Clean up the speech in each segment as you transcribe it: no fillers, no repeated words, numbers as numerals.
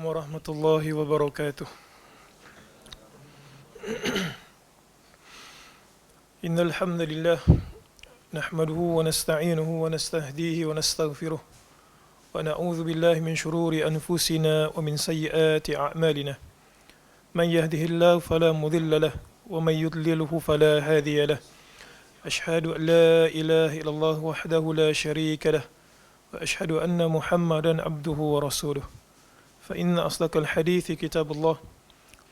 Warahmatullahi wabarakatuh. Innal hamdalillah nahmaduhu wa nasta'inuhu wa nastahdihi wa nastaghfiruh wa na'udzu billahi min shururi anfusina wa min sayyiati a'malina. Man yahdihillahu fala mudilla lahu wa man yudlilhu fala hadiya lahu. Ashhadu an la ilaha illallah wahdahu la sharika lahu wa ashhadu anna Muhammadan abduhu wa rasuluh. فإن أصدق الحديث كتاب الله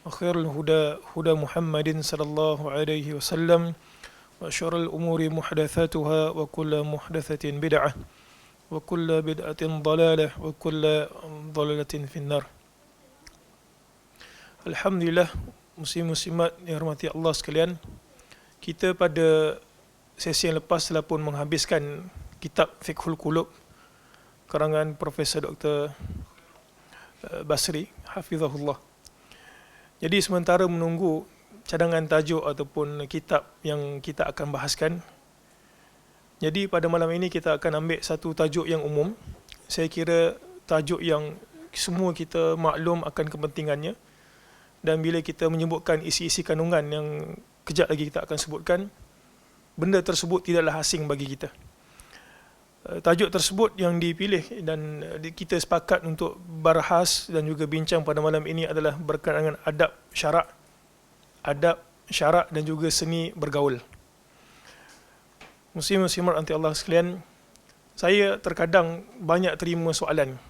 وخير الهدى هدى محمد صلى الله عليه وسلم وشر الأمور محدثاتها وكل محدثة بدعة وكل بدعة ضلالة وكل ضلالة في النار. Alhamdulillah, muslim-muslimat yang dirahmati Allah sekalian, kita pada sesi yang lepas telah pun menghabiskan kitab Fiqhul Qulub karangan Profesor Dr. Basri hafizahullah. Jadi sementara menunggu cadangan tajuk ataupun kitab yang kita akan bahaskan, jadi pada malam ini kita akan ambil satu tajuk yang umum. Saya kira tajuk yang semua kita maklum akan kepentingannya, dan bila kita menyebutkan isi-isi kandungan yang kejap lagi kita akan sebutkan, benda tersebut tidaklah asing bagi kita. Tajuk tersebut yang dipilih dan kita sepakat untuk bahas dan juga bincang pada malam ini adalah berkenaan dengan adab syarak dan juga seni bergaul. Muslim-muslimat anti Allah sekalian, saya terkadang banyak terima soalan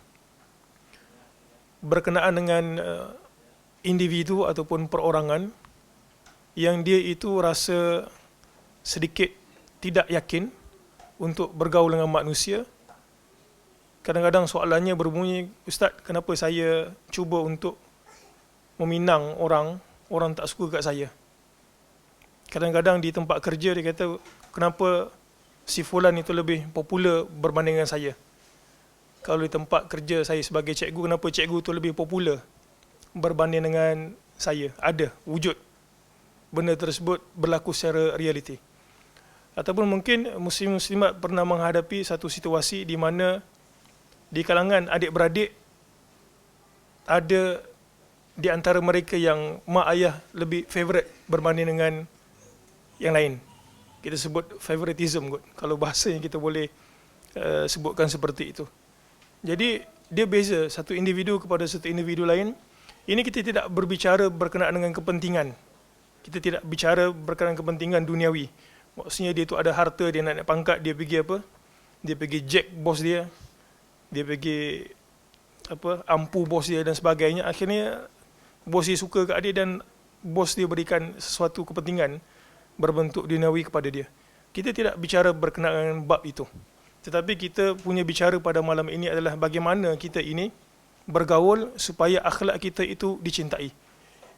berkenaan dengan individu ataupun perorangan yang dia itu rasa sedikit tidak yakin untuk bergaul dengan manusia. Kadang-kadang soalannya berbunyi, Ustaz, kenapa saya cuba untuk meminang orang tak suka kat saya? Kadang-kadang di tempat kerja dia kata, kenapa si fulan itu lebih popular berbanding dengan saya? Kalau di tempat kerja saya sebagai cikgu, kenapa cikgu itu lebih popular berbanding dengan saya? Ada, wujud. Benda tersebut berlaku secara realiti. Ataupun mungkin muslim-muslimat pernah menghadapi satu situasi di mana di kalangan adik-beradik ada di antara mereka yang mak ayah lebih favourite berbanding dengan yang lain. Kita sebut favoritism kot, kalau bahasa yang kita boleh sebutkan seperti itu. Jadi dia beza satu individu kepada satu individu lain. Ini kita tidak berbicara berkenaan dengan kepentingan. Kita tidak bicara berkenaan kepentingan duniawi. Maksudnya dia tu ada harta, dia nak naik pangkat, dia pergi apa? Dia pergi jack bos dia. Dia pergi ampu bos dia dan sebagainya. Akhirnya bos dia suka kat dia dan bos dia berikan sesuatu kepentingan berbentuk duniawi kepada dia. Kita tidak bicara berkenaan dengan bab itu. Tetapi kita punya bicara pada malam ini adalah bagaimana kita ini bergaul supaya akhlak kita itu dicintai.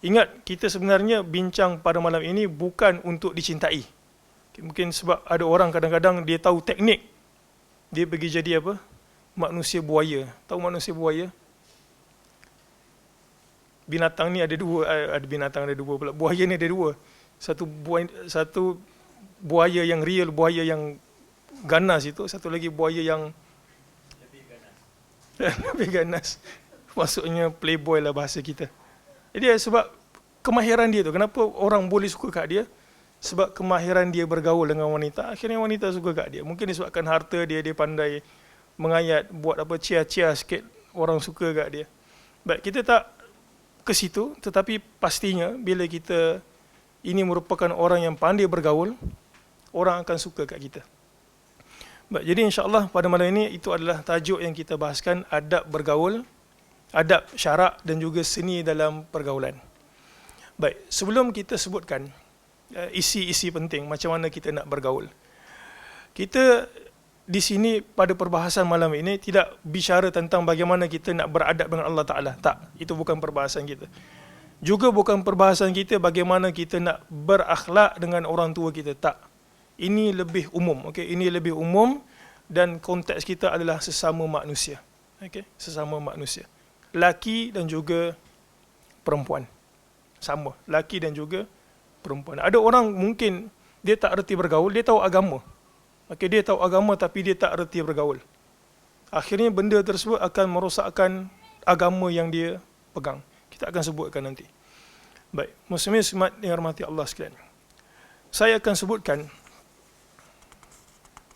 Ingat, kita sebenarnya bincang pada malam ini bukan untuk dicintai. Mungkin sebab ada orang kadang-kadang dia tahu teknik, dia pergi jadi apa? Manusia buaya. Tahu manusia buaya? Binatang ni ada dua, pula. Buaya ni ada dua. Satu buaya yang real, buaya yang ganas itu, satu lagi buaya yang lebih ganas. Lebih ganas. Maksudnya playboy lah bahasa kita. Jadi sebab kemahiran dia tu, kenapa orang boleh suka kat dia? Sebab kemahiran dia bergaul dengan wanita, akhirnya wanita suka kat dia. Mungkin disebabkan harta dia pandai mengayat, buat apa, cia-cia sikit, orang suka kat dia. Baik, kita tak ke situ, tetapi pastinya bila kita ini merupakan orang yang pandai bergaul, orang akan suka kat kita. Baik, jadi insya-Allah pada malam ini itu adalah tajuk yang kita bahaskan, adab bergaul, adab syarak dan juga seni dalam pergaulan. Baik, sebelum kita sebutkan isi-isi penting macam mana kita nak bergaul, kita di sini pada perbahasan malam ini tidak bicara tentang bagaimana kita nak beradab dengan Allah Ta'ala. Tak, itu bukan perbahasan kita. Juga bukan perbahasan kita bagaimana kita nak berakhlak dengan orang tua kita. Tak, ini lebih umum. Okay? Ini lebih umum dan konteks kita adalah sesama manusia. Okay? Sesama manusia, laki dan juga perempuan. Sama, laki dan juga perempuan. Ada orang mungkin dia tak erti bergaul, dia tahu agama. Okay, dia tahu agama tapi dia tak erti bergaul. Akhirnya benda tersebut akan merosakkan agama yang dia pegang. Kita akan sebutkan nanti. Baik, muslimin muslimat yang dirahmati Allah sekalian. Saya akan sebutkan,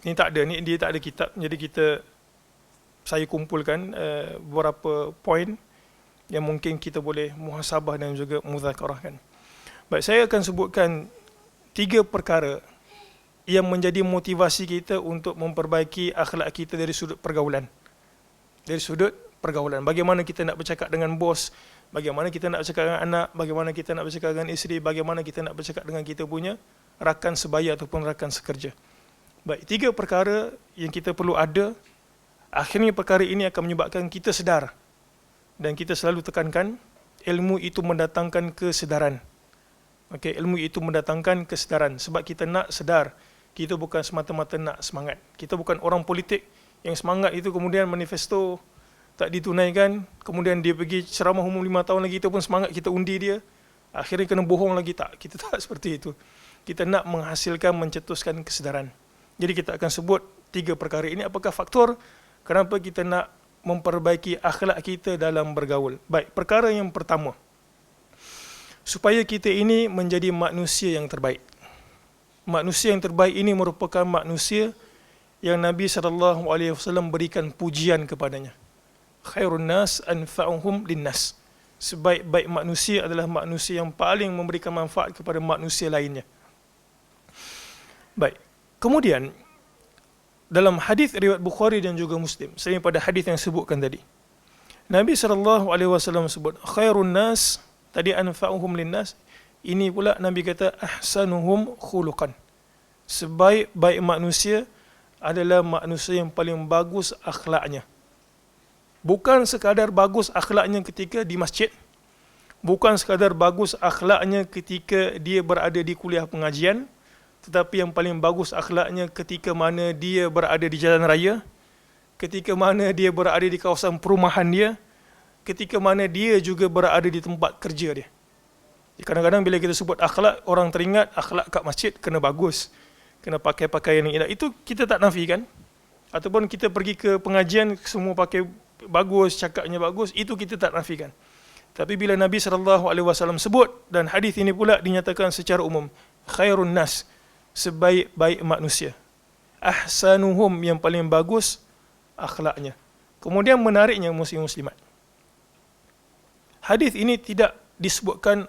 ini tak ada, dia tak ada kitab, jadi saya kumpulkan beberapa poin yang mungkin kita boleh muhasabah dan juga muzakarahkan. Baik, saya akan sebutkan 3 perkara yang menjadi motivasi kita untuk memperbaiki akhlak kita dari sudut pergaulan. Dari sudut pergaulan. Bagaimana kita nak bercakap dengan bos, bagaimana kita nak bercakap dengan anak, bagaimana kita nak bercakap dengan isteri, bagaimana kita nak bercakap dengan kita punya rakan sebaya ataupun rakan sekerja. Baik, 3 perkara yang kita perlu ada. Akhirnya perkara ini akan menyebabkan kita sedar. Dan kita selalu tekankan, ilmu itu mendatangkan kesedaran. Okay, ilmu itu mendatangkan kesedaran. Sebab kita nak sedar, kita bukan semata-mata nak semangat. Kita bukan orang politik yang semangat itu kemudian manifesto tak ditunaikan, kemudian dia pergi ceramah umum 5 tahun lagi, kita pun semangat, kita undi dia, akhirnya kena bohong lagi. Tak, kita tak seperti itu. Kita nak menghasilkan, mencetuskan kesedaran. Jadi kita akan sebut 3 perkara ini. Apakah faktor kenapa kita nak memperbaiki akhlak kita dalam bergaul? Baik, perkara yang pertama, supaya kita ini menjadi manusia yang terbaik. Manusia yang terbaik ini merupakan manusia yang Nabi SAW berikan pujian kepadanya. Khairun nas anfa'uhum linnas. Sebaik-baik manusia adalah manusia yang paling memberikan manfaat kepada manusia lainnya. Baik. Kemudian dalam hadis riwayat Bukhari dan juga Muslim, selain pada hadis yang sebutkan tadi, Nabi SAW sebut khairun nas, tadi anfa'uhum linnas, ini pula Nabi kata ahsanuhum khuluqan. Sebaik-baik manusia adalah manusia yang paling bagus akhlaknya. Bukan sekadar bagus akhlaknya ketika di masjid, bukan sekadar bagus akhlaknya ketika dia berada di kuliah pengajian, tetapi yang paling bagus akhlaknya ketika mana dia berada di jalan raya, ketika mana dia berada di kawasan perumahan dia, ketika mana dia juga berada di tempat kerja dia. Kadang-kadang bila kita sebut akhlak, orang teringat akhlak kat masjid kena bagus, kena pakai pakaian yang indah. Itu kita tak nafikan. Ataupun kita pergi ke pengajian, semua pakai bagus, cakapnya bagus, itu kita tak nafikan. Tapi bila Nabi SAW sebut, dan hadis ini pula dinyatakan secara umum, khairun nas, sebaik-baik manusia, ahsanuhum, yang paling bagus akhlaknya. Kemudian menariknya muslim-muslimat, hadis ini tidak disebutkan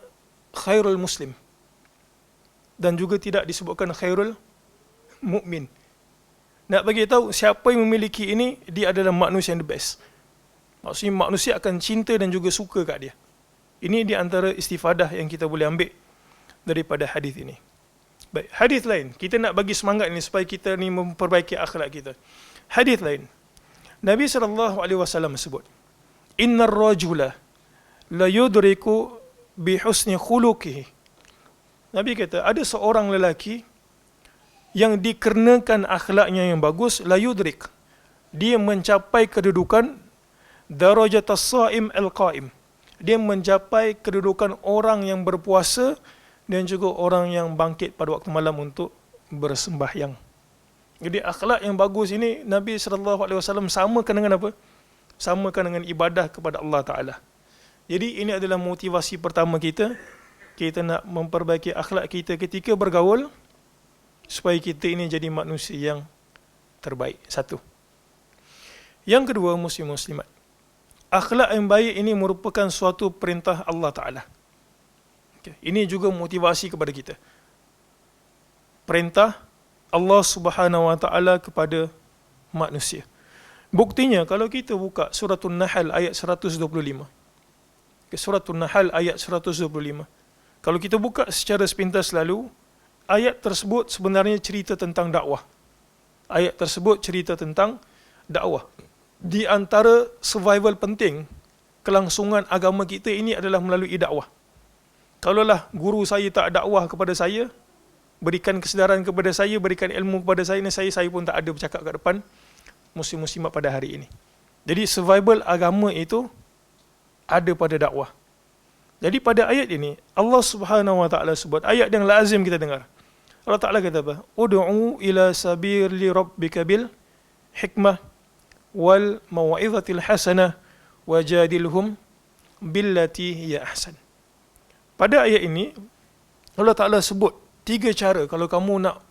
khairul muslim dan juga tidak disebutkan khairul mukmin. Nak bagi tahu siapa yang memiliki ini, dia adalah manusia yang the best. Maksudnya manusia akan cinta dan juga suka kat dia. Ini di antara istifadah yang kita boleh ambil daripada hadis ini. Baik, hadis lain, kita nak bagi semangat ni supaya kita ni memperbaiki akhlak kita. Hadis lain, Nabi SAW sebut, innar rajula la yudriku bi husni khuluqihi. Nabi kata, ada seorang lelaki yang dikarenakan akhlaknya yang bagus, la yudrik, dia mencapai kedudukan darajatas saim al-qaim, dia mencapai kedudukan orang yang berpuasa dan juga orang yang bangkit pada waktu malam untuk bersembahyang. Jadi akhlak yang bagus ini Nabi SAW samakan dengan apa? Samakan dengan ibadah kepada Allah Ta'ala. Jadi ini adalah motivasi pertama kita. Kita nak memperbaiki akhlak kita ketika bergaul, supaya kita ini jadi manusia yang terbaik. Satu. Yang kedua, muslim-muslimat, akhlak yang baik ini merupakan suatu perintah Allah Ta'ala. Ini juga motivasi kepada kita. Perintah Allah Subhanahu Wa Ta'ala kepada manusia. Buktinya kalau kita buka Suratul Nahl ayat 125. Suratul Nahl ayat 125. Kalau kita buka secara sepintas lalu, ayat tersebut sebenarnya cerita tentang dakwah. Ayat tersebut cerita tentang dakwah. Di antara survival penting kelangsungan agama kita ini adalah melalui dakwah. Kalaulah guru saya tak dakwah kepada saya, berikan kesedaran kepada saya, berikan ilmu kepada saya pun tak ada bercakap kat depan muslim-muslimat pada hari ini. Jadi survival agama itu ada pada dakwah. Jadi pada ayat ini Allah Subhanahu Wa Ta'ala sebut, ayat yang lazim kita dengar. Allah Ta'ala kata apa? Ud'u ila sabili rabbika bil hikmah wal mau'izatil hasanah wajadilhum billati hiya ahsan. Pada ayat ini Allah Ta'ala sebut 3 cara kalau kamu nak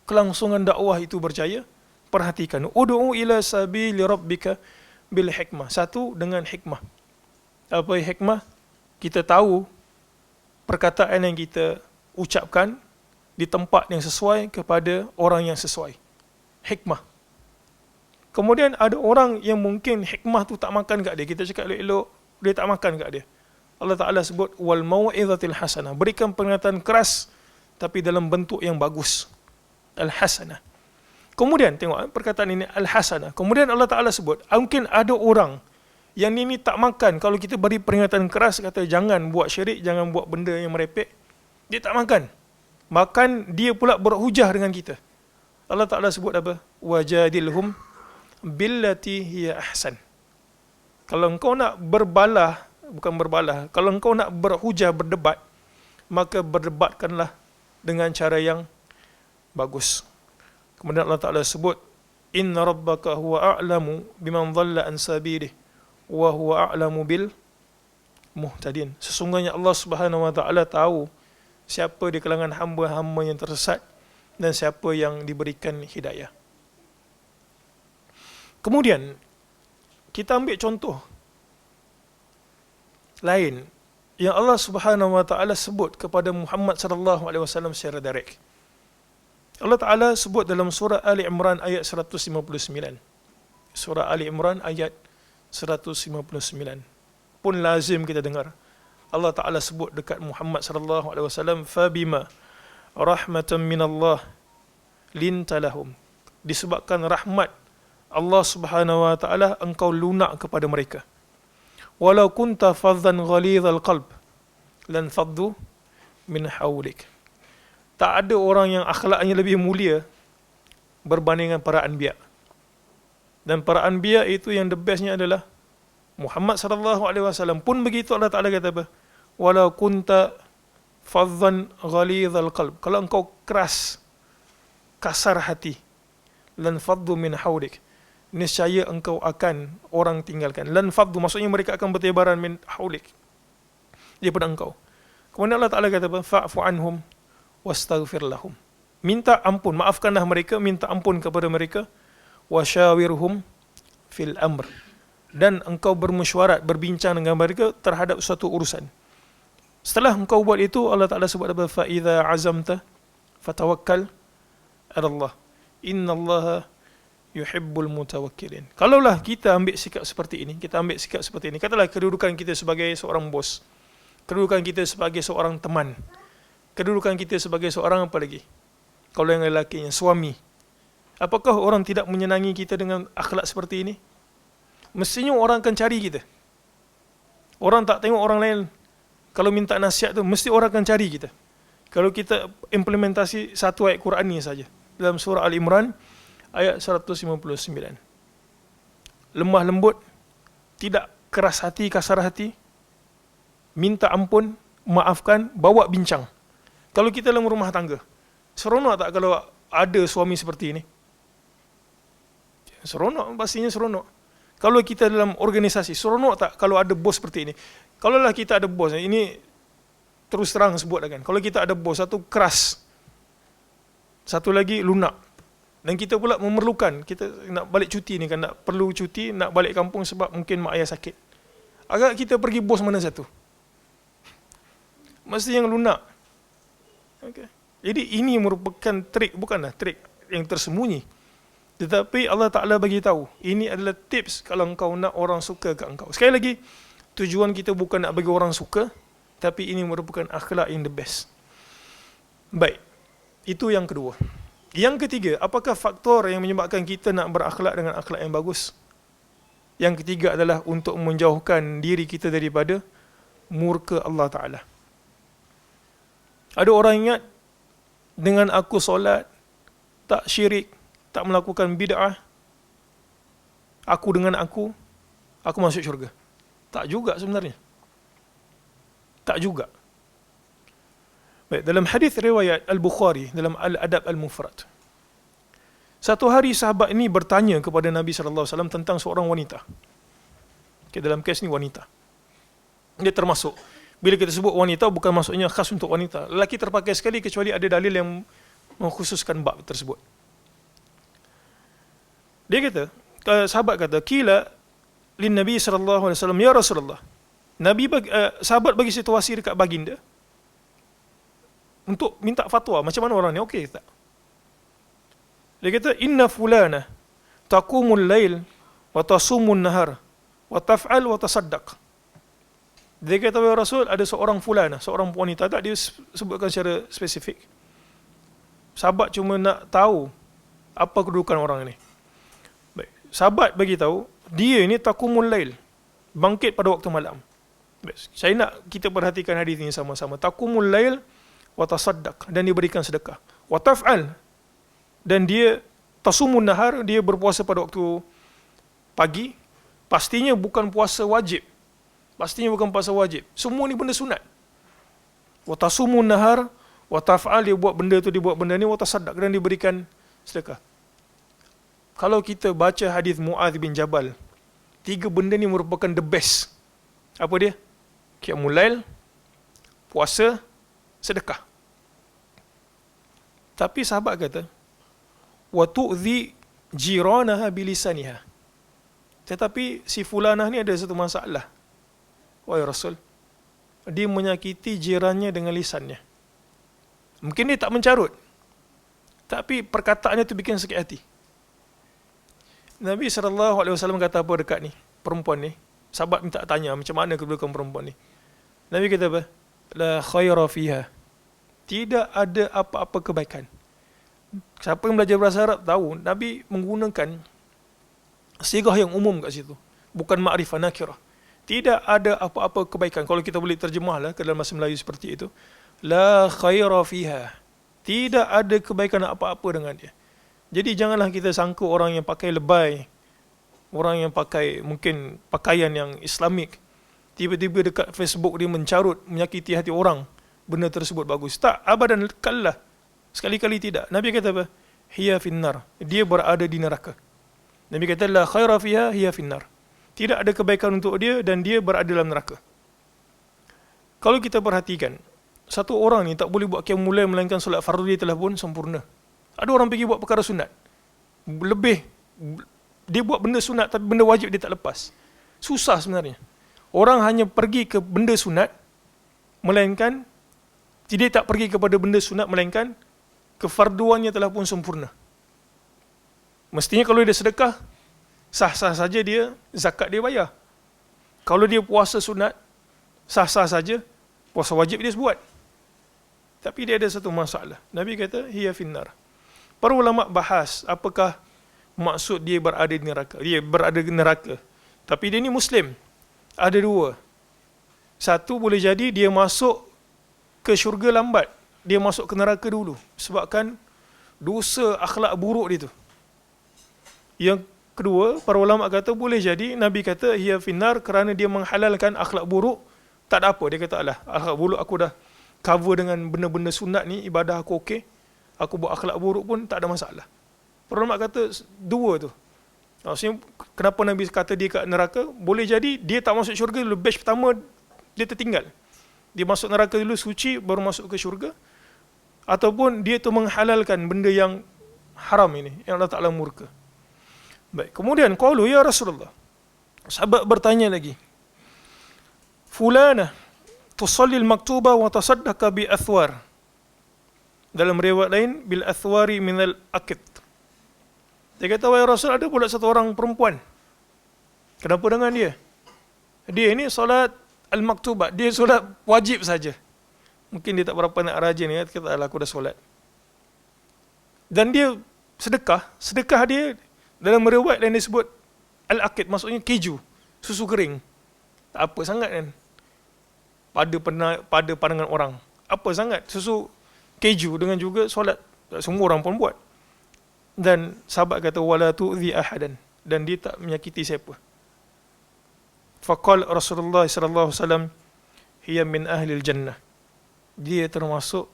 kelangsungan dakwah itu berjaya. Perhatikan, ud'u ila sabili rabbika bil hikmah. 1, dengan hikmah. Apa hikmah? Kita tahu perkataan yang kita ucapkan di tempat yang sesuai kepada orang yang sesuai. Hikmah. Kemudian ada orang yang mungkin hikmah tu tak makan kat dia. Kita cakap elok-elok, dia tak makan kat dia. Allah Ta'ala sebut wal mau'izatil hasanah. Berikan peringatan keras tapi dalam bentuk yang bagus. Al-hasanah. Kemudian tengok perkataan ini al-hasanah. Kemudian Allah Ta'ala sebut, mungkin ada orang yang ini tak makan. Kalau kita beri peringatan keras, kata jangan buat syirik, jangan buat benda yang merepek, dia tak makan. Makan dia pula berhujah dengan kita. Allah Ta'ala sebut apa? Wajadilhum billati hiya ahsan. Kalau engkau nak berbalah, bukan berbalah, kalau engkau nak berhujah, berdebat, maka berdebatkanlah dengan cara yang bagus. Kemudian Allah Ta'ala sebut, inna rabbaka huwa a'lamu biman dhalla an sabilihi wa huwa a'lamu bil muhtadin. Sesungguhnya Allah Subhanahu wa Ta'ala tahu siapa di kalangan hamba-hamba yang tersesat dan siapa yang diberikan hidayah. Kemudian kita ambil contoh lain yang Allah Subhanahu wa Ta'ala sebut kepada Muhammad sallallahu alaihi wasallam secara direct. Allah Ta'ala sebut dalam surah Ali Imran ayat 159. Surah Ali Imran ayat 159. Pun lazim kita dengar. Allah Ta'ala sebut dekat Muhammad sallallahu alaihi wasallam, fabima rahmatan minallah linta lahum. Disebabkan rahmat Allah Subhanahu wa Ta'ala engkau lunak kepada mereka. Walau kunta faddan ghalidhal qalb lan faddu min hawlik. Tak ada orang yang akhlaknya lebih mulia berbanding dengan para anbiya. Dan para anbiya itu yang the bestnya adalah Muhammad sallallahu alaihi wasallam. Pun begitu Allah Ta'ala kata apa? Walau kunta faddan ghalidhal qalb. Kalau engkau keras, kasar hati, lan faddu min hawlik, niscaya engkau akan orang tinggalkan. Lan faddu maksudnya mereka akan bertebaran min hawlik, daripada engkau. Kemudian Allah Ta'ala kata apa? Fa'fu anhum wastaghfir lahum. Minta ampun, maafkanlah mereka, minta ampun kepada mereka. Wasyawirhum fil amr. Dan engkau bermesyuarat, berbincang dengan mereka terhadap suatu urusan. Setelah engkau buat itu, Allah Ta'ala sebut apa? Fa idza azamta fatawakkal 'ala Allah. Innallaha yuhibbul mutawakkilin. Kalaulah kita ambil sikap seperti ini, katalah kedudukan kita sebagai seorang bos, kedudukan kita sebagai seorang teman, kedudukan kita sebagai seorang apa lagi? Kalau yang lelakinya, suami. Apakah orang tidak menyenangi kita dengan akhlak seperti ini? Mestinya orang akan cari kita. Orang tak tengok orang lain. Kalau minta nasihat tu, mesti orang akan cari kita. Kalau kita implementasi satu ayat Quran ni saja. Dalam surah Al-Imran, ayat 159. Lemah lembut, tidak keras hati, kasar hati, minta ampun, maafkan, bawa bincang. Kalau kita dalam rumah tangga, seronok tak kalau ada suami seperti ini? Seronok, pastinya seronok. Kalau kita dalam organisasi, seronok tak kalau ada bos seperti ini? Kalaulah kita ada bos, ini terus terang sebut kan. Kalau kita ada bos, satu keras, satu lagi lunak. Dan kita pula memerlukan, kita nak balik cuti ni kan, nak perlu cuti, nak balik kampung sebab mungkin mak ayah sakit. Agak kita pergi bos mana satu? Mesti yang lunak. Okay. Jadi ini merupakan trik, bukanlah trik yang tersembunyi. Tetapi Allah Ta'ala bagi tahu, ini adalah tips kalau engkau nak orang suka ke engkau. Sekali lagi, tujuan kita bukan nak bagi orang suka, tapi ini merupakan akhlak yang the best. Baik, itu yang kedua. Yang ketiga, apakah faktor yang menyebabkan kita nak berakhlak dengan akhlak yang bagus? Yang ketiga adalah untuk menjauhkan diri kita daripada murka Allah Ta'ala. Ada orang ingat, dengan aku solat, tak syirik, tak melakukan bid'ah, aku masuk syurga. Tak juga sebenarnya. Tak juga. Baik, dalam hadis riwayat Al-Bukhari, dalam Al-Adab Al-Mufrad, satu hari sahabat ini bertanya kepada Nabi SAW tentang seorang wanita. Okay, dalam kes ni wanita. Dia termasuk. Bila kita sebut wanita, bukan maksudnya khas untuk wanita. Lelaki terpakai sekali kecuali ada dalil yang mengkhususkan bab tersebut. Dia kata, sahabat kata, "Qila lin Nabi sallallahu alaihi wasallam, ya Rasulullah." Sahabat bagi situasi dekat baginda untuk minta fatwa, macam mana orang ni okey tak? Dia kata, "Inna fulana taqumul lail wa tasumun nahar wa taf'al wa tasaddaq." Dia kata, "Ya Rasul, ada seorang fulana, seorang wanita," tak dia sebutkan secara spesifik. Sahabat cuma nak tahu apa kedudukan orang ini. Baik, sahabat bagi tahu, dia ini taqumul lail, bangkit pada waktu malam. Baik, saya nak kita perhatikan hadis ini sama-sama. Taqumul lail wa tasaddaq, dan dia berikan sedekah. Wa taf'al, dan dia tasumun nahar, dia berpuasa pada waktu pagi. Pastinya bukan puasa wajib. Semua ni benda sunat. Wa tasumun nahar wa taf'al, dia buat benda tu, dia buat benda ni. Wa tasaddaq, dan dia berikan sedekah. Kalau kita baca hadis Mu'adz bin Jabal, 3 benda ni merupakan the best. Apa dia? Qiyamul lail, puasa, sedekah. Tapi sahabat kata, wa tu'dhi jiranaha bilisaniha. Tetapi si fulanah ni ada satu masalah. Wahai Rasul, dia menyakiti jirannya dengan lisannya. Mungkin dia tak mencarut, tapi perkataannya tu bikin sakit hati. Nabi SAW kata apa dekat ni, perempuan ni? Sahabat minta tanya macam mana kedudukan perempuan ni. Nabi kata apa? La khaira fiha. Tidak ada apa-apa kebaikan. Siapa yang belajar bahasa Arab tahu, Nabi menggunakan sigah yang umum kat situ, bukan ma'rifah nakirah. Tidak ada apa-apa kebaikan. Kalau kita boleh terjemahlah ke dalam bahasa Melayu seperti itu, la khaira fiha. Tidak ada kebaikan apa-apa dengan dia. Jadi janganlah kita sangka orang yang pakai lebay, orang yang pakai mungkin pakaian yang Islamik, tiba-tiba dekat Facebook dia mencarut, menyakiti hati orang, benda tersebut bagus. Tak, abadan kallah. Sekali-kali tidak. Nabi kata apa? Hiya finnar. Dia berada di neraka. Nabi kata la khaira fiha hiya finnar. Tidak ada kebaikan untuk dia dan dia berada dalam neraka. Kalau kita perhatikan, satu orang ni tak boleh buat qiyamul lail melainkan solat fardu dia telah pun sempurna. Ada orang pergi buat perkara sunat. Dia buat benda sunat tapi benda wajib dia tak lepas. Susah sebenarnya. Orang hanya pergi ke benda sunat melainkan dia tak pergi kepada benda sunat melainkan kefarduannya telah pun sempurna. Mestinya kalau dia sedekah, sah-sah saja dia, zakat dia bayar. Kalau dia puasa sunat, sah-sah saja, puasa wajib dia buat. Tapi dia ada satu masalah. Nabi kata, hiya finnar. Para ulama bahas, apakah maksud dia berada di neraka. Dia berada di neraka. Tapi dia ni Muslim. Ada 2. Satu boleh jadi dia masuk ke syurga lambat. Dia masuk ke neraka dulu. Sebabkan dosa akhlak buruk dia tu. Yang kedua, para ulama kata boleh jadi Nabi kata hiya finnar kerana dia menghalalkan akhlak buruk. Tak ada apa, dia kata alah, akhlak buruk aku dah cover dengan benda-benda sunat ni, ibadah aku okey. Aku buat akhlak buruk pun tak ada masalah. Para ulama kata 2 tu. Maksudnya kenapa Nabi kata dia kat neraka? Boleh jadi dia tak masuk syurga dulu, batch pertama dia tertinggal. Dia masuk neraka dulu suci baru masuk ke syurga. Ataupun dia tu menghalalkan benda yang haram ini, yang Allah Ta'ala murka. Baik, kemudian qalu ya Rasulullah. Sahabat bertanya lagi. Fulana tusalli al-maktuba wa tasaddaqa bi athwar. Dalam riwayat lain bil athwari minal akid. Dia kata, wahai Rasul, ada pula satu orang perempuan. Kenapa dengan dia? Dia ini solat al-maktubah, dia solat wajib saja. Mungkin dia tak berapa nak rajin, ya, kata aku dah solat. Dan dia sedekah dia dalam riwayat lain disebut al-akid, maksudnya keju, susu kering. Tak apa sangat kan? Pada pandangan orang. Apa sangat susu keju dengan juga solat, semua orang pun buat. Dan sahabat kata wala tu'zi ahadan, dan dia tak menyakiti siapa. Faqala Rasulullah sallallahu alaihi wasallam hiya min ahli al-jannah. Dia termasuk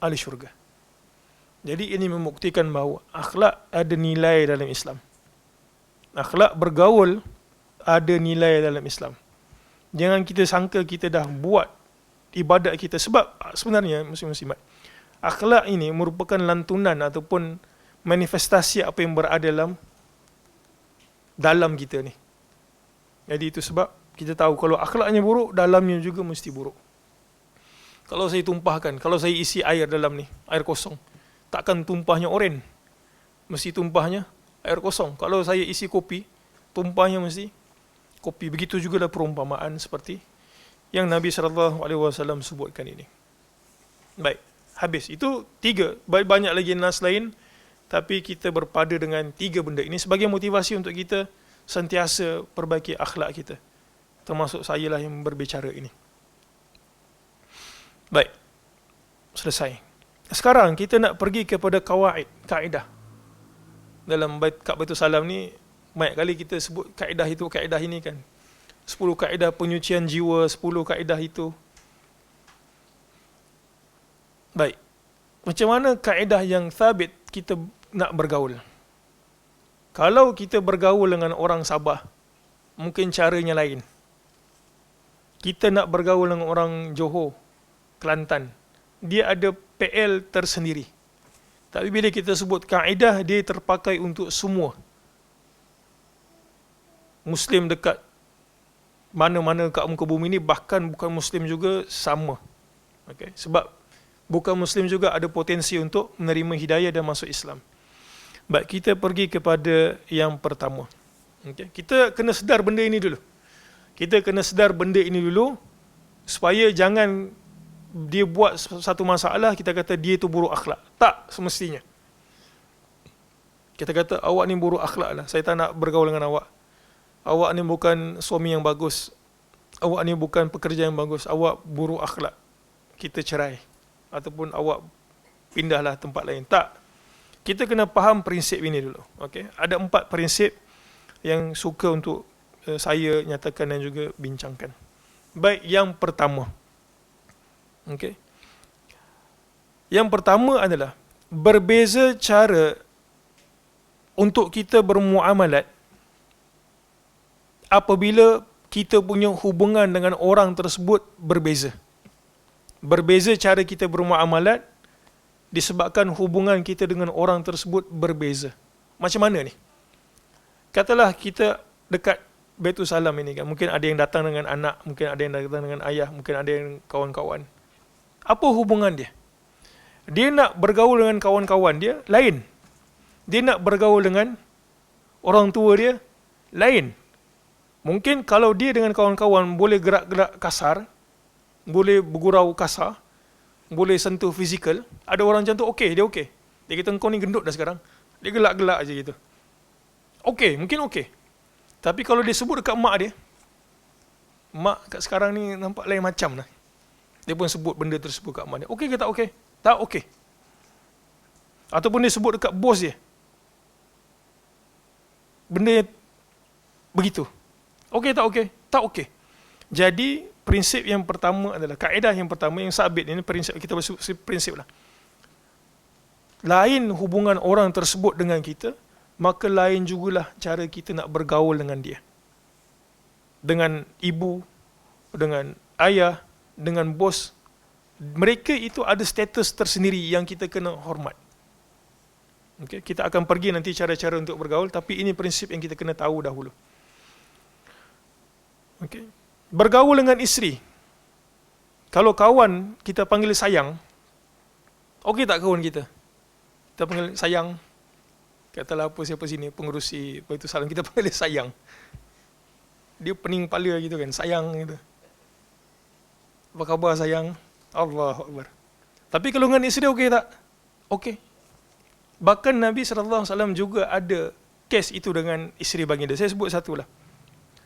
ahli syurga. Jadi ini membuktikan bahawa akhlak ada nilai dalam Islam. Akhlak bergaul ada nilai dalam Islam. Jangan kita sangka kita dah buat ibadat kita. Sebab sebenarnya muslim-muslimat, akhlak ini merupakan lantunan ataupun manifestasi apa yang berada dalam kita ni. Jadi itu sebab kita tahu kalau akhlaknya buruk, dalamnya juga mesti buruk. Kalau saya tumpahkan, kalau saya isi air dalam ni, air kosong, takkan tumpahnya oren. Mesti tumpahnya air kosong. Kalau saya isi kopi, tumpahnya mesti kopi. Begitu juga lah perumpamaan seperti yang Nabi SAW sebutkan ini. Baik, habis. Itu 3. Banyak lagi nas lain, tapi kita berpada dengan 3 benda ini sebagai motivasi untuk kita sentiasa perbaiki akhlak kita. Termasuk saya lah yang berbicara ini. Baik, selesai. Sekarang kita nak pergi kepada kaedah. Dalam kat Baitul Salam ni, banyak kali kita sebut kaedah itu, kaedah ini kan. 10 kaedah penyucian jiwa, 10 kaedah itu. Baik, macam mana kaedah yang sabit kita nak bergaul? Kalau kita bergaul dengan orang Sabah, mungkin caranya lain. Kita nak bergaul dengan orang Johor, Kelantan, dia ada PL tersendiri. Tapi bila kita sebut kaedah, dia terpakai untuk semua Muslim dekat mana-mana kat muka bumi ni, bahkan bukan Muslim juga sama. Okay? Sebab bukan Muslim juga ada potensi untuk menerima hidayah dan masuk Islam. Baik, kita pergi kepada yang pertama. Okay? Kita kena sedar benda ini dulu. Supaya jangan dia buat satu masalah, kita kata dia tu buruk akhlak. Tak semestinya. Kita kata awak ni buruk akhlak lah, saya tak nak bergaul dengan awak. Awak ni bukan suami yang bagus. Awak ni bukan pekerja yang bagus. Awak buruk akhlak. Kita cerai. Ataupun awak pindahlah tempat lain. Tak. Kita kena faham prinsip ini dulu. Okay? Ada 4 prinsip yang suka untuk saya nyatakan dan juga bincangkan. Baik, yang pertama. Okay. Yang pertama adalah berbeza cara untuk kita bermuamalat apabila kita punya hubungan dengan orang tersebut berbeza. Berbeza cara kita bermuamalat disebabkan hubungan kita dengan orang tersebut berbeza. Macam mana ni? Katalah kita dekat Baitul Salam ini kan, mungkin ada yang datang dengan anak, mungkin ada yang datang dengan ayah, mungkin ada yang kawan-kawan. Apa hubungan dia? Dia nak bergaul dengan kawan-kawan dia, lain. Dia nak bergaul dengan orang tua dia, lain. Mungkin kalau dia dengan kawan-kawan boleh gerak-gerak kasar, boleh bergurau kasar, boleh sentuh fizikal, ada orang macam tu, okey, dia okey. Dia kata, engkau ni gendut dah sekarang. Dia gelak-gelak aja gitu. Okey, mungkin okey. Tapi kalau dia sebut dekat mak dia, mak kat sekarang ni nampak lain macam lah. Dia pun sebut benda tersebut kat mak dia. Okey ke tak okey? Tak okey. Ataupun dia sebut dekat bos dia, benda begitu. Okey tak okey? Tak okey. Jadi prinsip yang pertama adalah, kaedah yang pertama yang sabit ini, prinsip kita prinsip lah. Lain hubungan orang tersebut dengan kita, maka lain jugalah cara kita nak bergaul dengan dia. Dengan ibu, dengan ayah, dengan bos. Mereka itu ada status tersendiri yang kita kena hormat. Okay? Kita akan pergi nanti cara-cara untuk bergaul, tapi ini prinsip yang kita kena tahu dahulu. Okay? Bergaul dengan isteri. Kalau kawan kita panggil sayang, okey tak kawan kita? Kita panggil sayang. Katalah apa siapa sini, pengerusi Baitul Salam, kita panggil dia sayang. Dia pening kepala gitu kan, sayang gitu. Apa khabar sayang? Allahu Akbar. Tapi kalau dengan isteri okey tak? Okey. Bahkan Nabi SAW juga ada kes itu dengan isteri baginda. Saya sebut satu lah.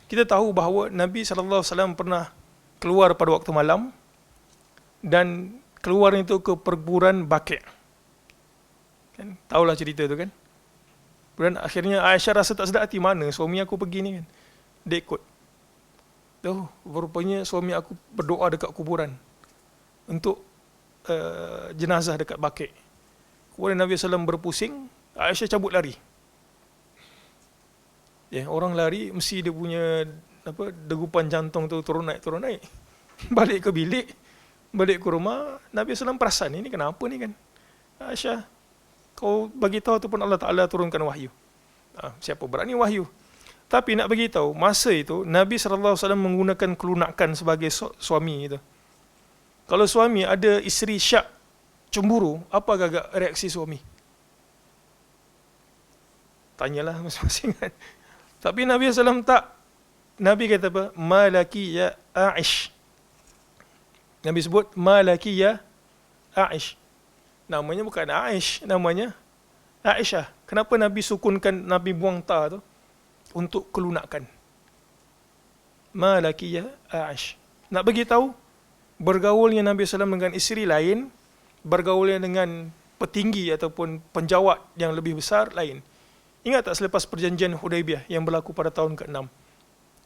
Kita tahu bahawa Nabi SAW pernah keluar pada waktu malam, dan keluar itu ke perguruan Baqi'. Kan? Tahulah cerita itu kan? Dan akhirnya Aisyah rasa tak sedap hati, mana suami aku pergi ni kan. Dia ikut. Rupanya suami aku berdoa dekat kuburan untuk jenazah dekat Baqi'. Kemudian Nabi SAW berpusing, Aisyah cabut lari. Orang lari mesti dia punya degupan jantung tu turun naik. Balik ke bilik, balik ke rumah, Nabi SAW perasan, ini kenapa ni kan? Aisyah, kau bagi tahu tu pun Allah Ta'ala turunkan wahyu. Siapa berani wahyu? Tapi nak bagi tahu, masa itu Nabi SAW menggunakan kelunakan sebagai suami itu. Kalau suami ada isteri syak cemburu, apa agak reaksi suami? Tanyalah masing-masing kan. Tapi Nabi SAW tak. Nabi kata apa? Malaki ya Aish. Nabi sebut malaki ya Aish. Namanya bukan Aish, namanya Aisyah. Kenapa Nabi sukunkan, Nabi buang ta tu? Untuk kelunakan. Malaki ya Aish. Nak bagi tahu, bergaulnya Nabi SAW dengan isteri lain, bergaulnya dengan petinggi ataupun penjawat yang lebih besar lain. Ingat tak selepas perjanjian Hudaibiyah yang berlaku pada tahun ke-6?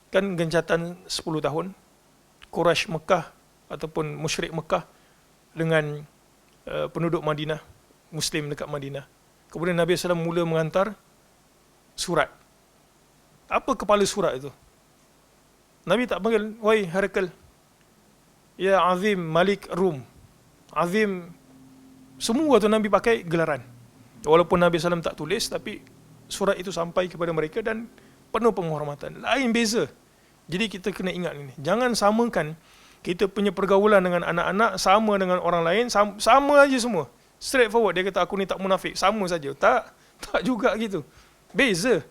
Kan gencatan 10 tahun, Quraisy Mekah ataupun musyrik Mekah dengan penduduk Madinah, Muslim dekat Madinah. Kemudian Nabi SAW mula menghantar surat. Apa kepala surat itu? Nabi tak panggil, wahai Herakl, ya Azim Malik Rum. Azim, semua tu Nabi pakai gelaran. Walaupun Nabi SAW tak tulis, tapi surat itu sampai kepada mereka dan penuh penghormatan. Lain beza. Jadi kita kena ingat ini. Jangan samakan kita punya pergaulan dengan anak-anak sama dengan orang lain, sama aja semua. Straight forward, dia kata aku ni tak munafik, sama saja. Tak juga gitu. Beza.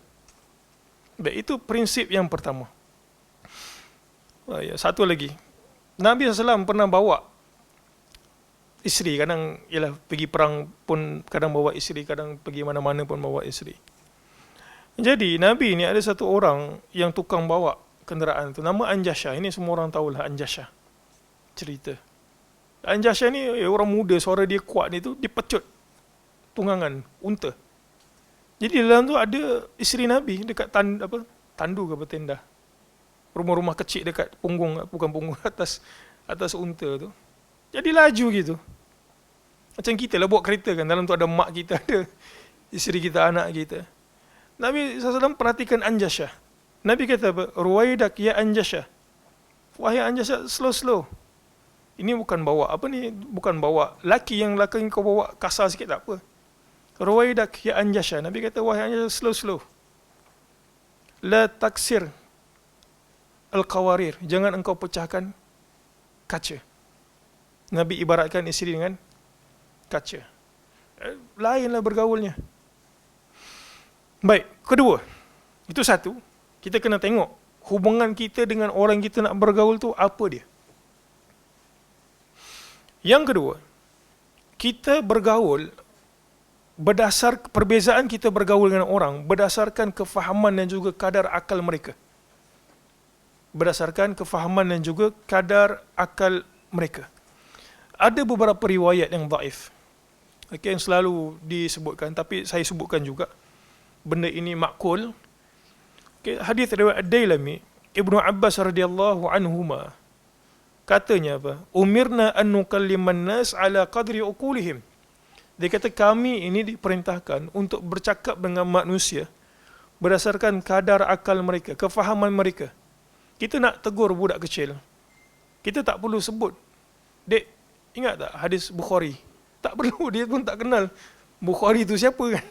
Baik, itu prinsip yang pertama. Satu lagi. Nabi SAW pernah bawa isteri, kadang ialah pergi perang pun kadang bawa isteri, kadang pergi mana-mana pun bawa isteri. Jadi Nabi ni ada satu orang yang tukang bawa kenderaan tu, nama Anjasha. Ini semua orang tahulah Anjasha. Cerita. Anjasha ni orang muda, suara dia kuat ni tu, dia pecut tunggangan unta. Jadi dalam tu ada isteri Nabi dekat tandu ke tenda. Rumah-rumah kecil dekat punggung, bukan punggung, atas unta tu. Jadi laju gitu. Macam kita lah bawa kereta kan, dalam tu ada mak kita, ada isteri kita, anak kita. Nabi SAW perhatikan Anjasha. Nabi kata apa? Ruwaidak ya Anjasha. Wahai Anjasha, slow-slow. Ini bukan bawa, bukan bawa. Laki yang kau bawa kasar sikit tak apa. Ruwaidak ya Anjasha. Nabi kata, wahai Anjasha, slow-slow. La taksir al-qawarir. Jangan engkau pecahkan kaca. Nabi ibaratkan isteri dengan kaca. Lainlah bergaulnya. Baik, kedua. Itu satu. Kita kena tengok hubungan kita dengan orang kita nak bergaul tu apa dia. Yang kedua, kita bergaul perbezaan kita bergaul dengan orang berdasarkan kefahaman dan juga kadar akal mereka. Berdasarkan kefahaman dan juga kadar akal mereka. Ada beberapa riwayat yang dhaif, yang selalu disebutkan, tapi saya sebutkan juga. Benda ini makul. Hadis riwayat Ad-Dailami, Ibnu Abbas radhiyallahu anhuma, katanya apa? Umirna an nukalliman nas ala qadri uqulihim. Dia kata kami ini diperintahkan untuk bercakap dengan manusia berdasarkan kadar akal mereka, kefahaman mereka. Kita nak tegur budak kecil, kita tak perlu sebut, dek, ingat tak hadis Bukhari? Tak perlu, dia pun tak kenal Bukhari tu siapa kan.